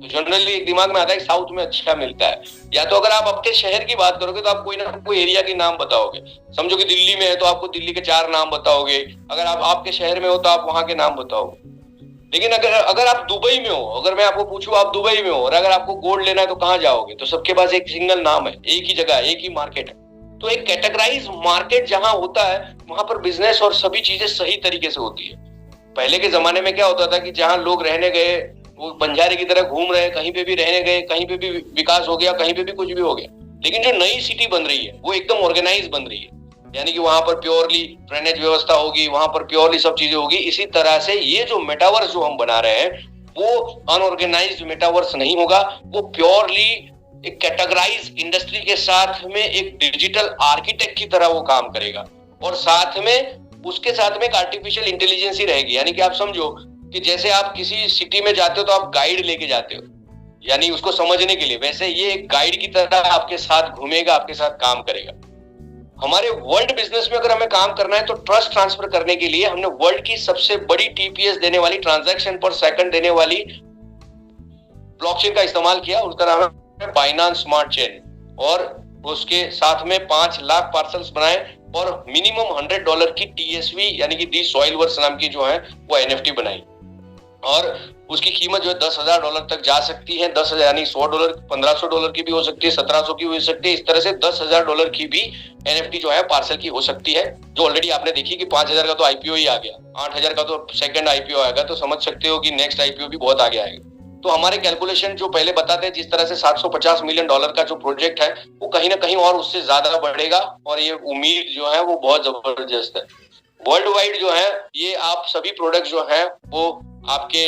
तो जनरली एक दिमाग में आता है साउथ में अच्छा मिलता है। या तो अगर आप अपने शहर की बात करोगे तो आप कोई ना कोई एरिया के नाम बताओगे। समझो कि दिल्ली में है तो आपको दिल्ली के 4 नाम बताओगे, अगर आप आपके शहर में हो तो आप वहां के नाम बताओगे। लेकिन अगर आप दुबई में हो, अगर मैं आपको पूछूं आप दुबई में हो और अगर आपको गोल्ड लेना है तो कहाँ जाओगे, तो सबके पास एक सिंगल नाम है, एक ही जगह, एक ही मार्केट है। तो एक कैटेगराइज मार्केट जहां होता है वहां पर बिजनेस और सभी चीजें सही तरीके से होती है। पहले के जमाने में क्या होता था कि जहां लोग रहने गए वो बंजारे की तरह घूम रहे, कहीं पे भी रहने गए, कहीं पे भी विकास हो गया, कहीं पे भी कुछ भी हो गया। लेकिन जो नई सिटी बन रही है वो एकदम ऑर्गेनाइज बन रही है, यानी कि वहां पर प्योरली ड्रेनेज व्यवस्था होगी, वहां पर प्योरली सब चीजें होगी। इसी तरह से ये जो मेटावर्स जो हम बना रहे हैं वो अनऑर्गेनाइज्ड मेटावर्स नहीं होगा, वो प्योरली एक कैटेगराइज इंडस्ट्री के साथ में एक डिजिटल आर्किटेक्ट की तरह वो काम करेगा। और साथ में उसके साथ में एक आर्टिफिशियल इंटेलिजेंस ही रहेगी। यानी कि आप समझो कि जैसे आप किसी सिटी में जाते हो तो आप गाइड लेके जाते हो, यानी उसको समझने के लिए, वैसे ये एक गाइड की तरह आपके साथ घूमेगा, आपके साथ काम करेगा। हमारे वर्ल्ड बिजनेस में अगर हमें काम करना है तो ट्रस्ट ट्रांसफर करने के लिए हमने वर्ल्ड की सबसे बड़ी टीपीएस देने वाली, ट्रांजैक्शन पर सेकंड देने वाली ब्लॉकचेन का इस्तेमाल किया। उसका नाम है बाइनेंस स्मार्ट चेन, और उसके साथ में 5 लाख पार्सल्स बनाए और मिनिमम $100 की TSV यानी कि दी सॉइलवर्स नाम की जो है वो NFT बनाई। और उसकी कीमत जो है $10,000 तक जा सकती है। 10,000 यानी $100, $1,500 की भी हो सकती है, 1,700 की हो सकती है। इस तरह से $10,000 की भी एनएफटी जो है पार्सल की हो सकती है, जो ऑलरेडी आपने देखी कि 5,000 का तो आईपीओ ही आ गया, 8,000 का तो सेकंड आईपीओ आएगा, तो समझ सकते हो कि नेक्स्ट आईपीओ भी बहुत आगे आएगा। तो हमारे कैलकुलेशन जो पहले बताते हैं जिस तरह से $750 मिलियन का जो प्रोजेक्ट है वो कहीं ना कहीं और उससे ज्यादा बढ़ेगा, और ये उम्मीद जो है वो बहुत जबरदस्त है। वर्ल्ड वाइड जो है ये आप सभी प्रोडक्ट जो है वो आपके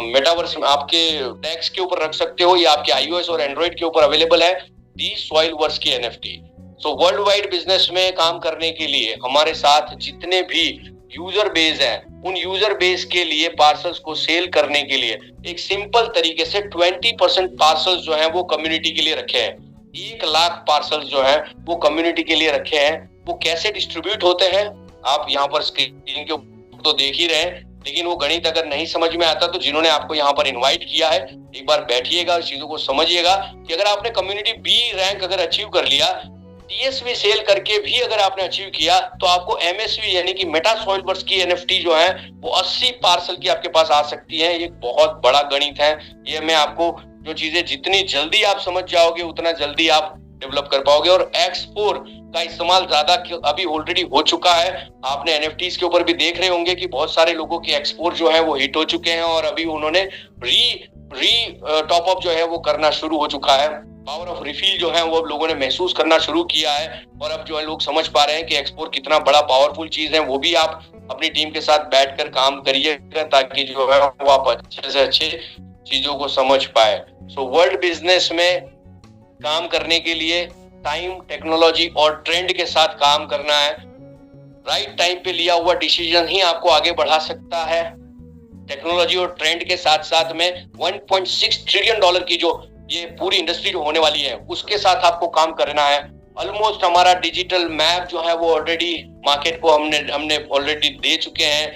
मेटावर्स में आपके टैक्स के ऊपर रख सकते हो, या आपके iOS और एंड्रॉइड के ऊपर अवेलेबल है दी सॉइलवर्स की NFT. So world wide business में काम करने के लिए हमारे साथ जितने भी यूजर बेस हैं, उन यूजर बेस के लिए पार्सल्स को सेल करने के लिए एक सिंपल तरीके से 20% पार्सल्स जो है वो कम्युनिटी के लिए रखे हैं। 1,00,000 पार्सल्स जो है वो कम्युनिटी के लिए रखे हैं। वो कैसे डिस्ट्रीब्यूट होते हैं आप यहाँ पर स्क्रीन के ऊपर तो देख ही रहे हैं, लेकिन वो गणित अगर नहीं समझ में आता तो जिन्होंने आपको यहाँ पर इनवाइट किया है एक बार बैठिएगा, इस चीजों को समझिएगा कि अगर आपने कम्युनिटी बी रैंक अगर अचीव कर लिया, टीएसवी सेल करके भी अगर आपने अचीव किया, तो आपको एमएसवी यानी कि मेटा सॉइलवर्स की एनएफटी जो है वो 80 पार्सल की आपके पास आ सकती है। ये बहुत बड़ा गणित है। ये मैं आपको जो चीजें जितनी जल्दी आप समझ जाओगे उतना जल्दी आप डेवलप कर पाओगे। और एक्सपोर का इस्तेमाल ज्यादा अभी ऑलरेडी हो चुका है। आपने एनएफटीज के ऊपर भी देख रहे होंगे कि बहुत सारे लोगों के एक्सपोर जो है वो हिट हो चुके हैं, और अभी उन्होंने री टॉप अप जो है वो करना शुरू हो चुका है। पावर ऑफ रिफिल जो है वो अब लोगों ने महसूस करना शुरू किया है, और अब जो है लोग समझ पा रहे हैं कि एक्सपोर्ट कितना बड़ा पावरफुल चीज है। वो भी आप अपनी टीम के साथ बैठकर काम करिएगा ताकि जो है वो आप अच्छे से अच्छे चीजों को समझ पाए। सो वर्ल्ड बिजनेस में काम करने के लिए टाइम, टेक्नोलॉजी और ट्रेंड के साथ काम करना है। राइट टाइम पे लिया हुआ डिसीजन ही आपको आगे बढ़ा सकता है। टेक्नोलॉजी और ट्रेंड के साथ साथ में $1.6 ट्रिलियन की जो ये पूरी इंडस्ट्री जो होने वाली है उसके साथ आपको काम करना है। ऑलमोस्ट हमारा डिजिटल मैप जो है वो ऑलरेडी मार्केट को हमने ऑलरेडी दे चुके हैं।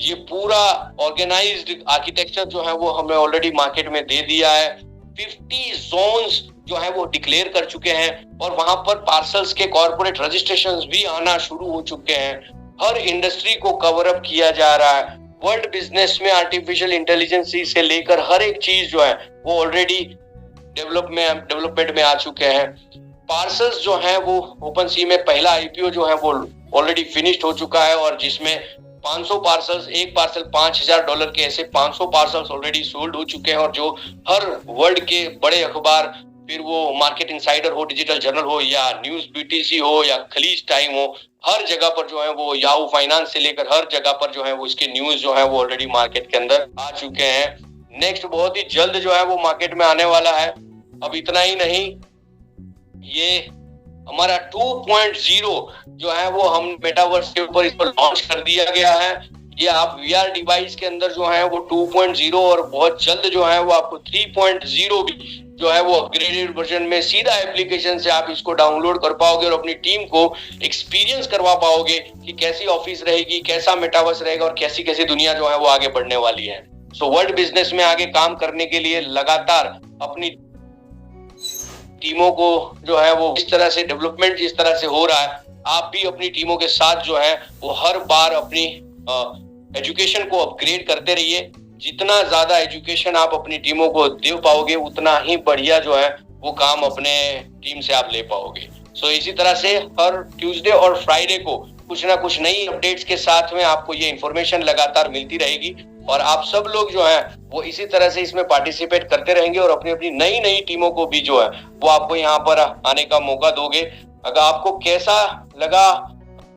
ये पूरा ऑर्गेनाइज्ड आर्किटेक्चर जो है वो हमें ऑलरेडी मार्केट में दे दिया है। 50 जोन्स जो है वो डिक्लेयर कर चुके हैं, और वहां पर पार्सल्स के कॉर्पोरेट रजिस्ट्रेशंस भी आना शुरू हो चुके हैं। हर इंडस्ट्री को कवर अप किया जा रहा है। वर्ल्ड बिजनेस में आर्टिफिशियल इंटेलिजेंस से लेकर हर एक चीज जो है वो ऑलरेडी डेवलपमेंट में आ चुके हैं। पार्सल्स जो है वो ओपन सी में पहला आईपीओ जो है वो ऑलरेडी फिनिश्ड हो चुका है, और जिसमें 500 पार्सल्स, एक पार्सल $5,000 के ऐसे 500 पार्सल्स ऑलरेडी सोल्ड हो चुके हैं। और जो हर वर्ल्ड के बड़े अखबार, फिर वो मार्केट इनसाइडर हो, डिजिटल जर्नल हो, या न्यूज बीटीसी हो, या खलीज टाइम हो, हर जगह पर जो है वो याहू फाइनेंस से लेकर हर जगह पर जो है वो इसके न्यूज जो है वो ऑलरेडी मार्केट के अंदर आ चुके हैं। नेक्स्ट बहुत ही जल्द जो है वो मार्केट में आने वाला है। अब इतना ही नहीं, ये हमारा 2.0 जो है वो हम मेटावर्स के ऊपर इसको लॉन्च कर दिया गया है। ये आप वीआर डिवाइस के अंदर जो है वो 2.0, और बहुत जल्द जो है वो आपको 3.0 भी जो है वो अपग्रेडेड वर्जन में सीधा एप्लीकेशन से आप इसको डाउनलोड कर पाओगे और अपनी टीम को एक्सपीरियंस करवा पाओगे कि कैसी ऑफिस रहेगी, कैसा मेटावर्स रहेगा, और कैसी कैसी दुनिया जो है वो आगे बढ़ने वाली है। सो वर्ल्ड बिजनेस में आगे काम करने के लिए लगातार अपनी टीमों को जो है वो इस तरह से डेवलपमेंट जिस तरह से हो रहा है, आप भी अपनी टीमों के साथ जो है वो हर बार अपनी एजुकेशन को अपग्रेड करते रहिए। जितना ज्यादा एजुकेशन आप अपनी टीमों को दे पाओगे उतना ही बढ़िया जो है वो काम अपने टीम से आप ले पाओगे। सो इसी तरह से हर ट्यूसडे और फ्राइडे को कुछ ना कुछ नई अपडेट्स के साथ में आपको ये इन्फॉर्मेशन लगातार मिलती रहेगी, और आप सब लोग जो है वो इसी तरह से इसमें पार्टिसिपेट करते रहेंगे और अपनी अपनी नई नई टीमों को भी जो है वो आपको यहाँ पर आने का मौका दोगे। अगर आपको कैसा लगा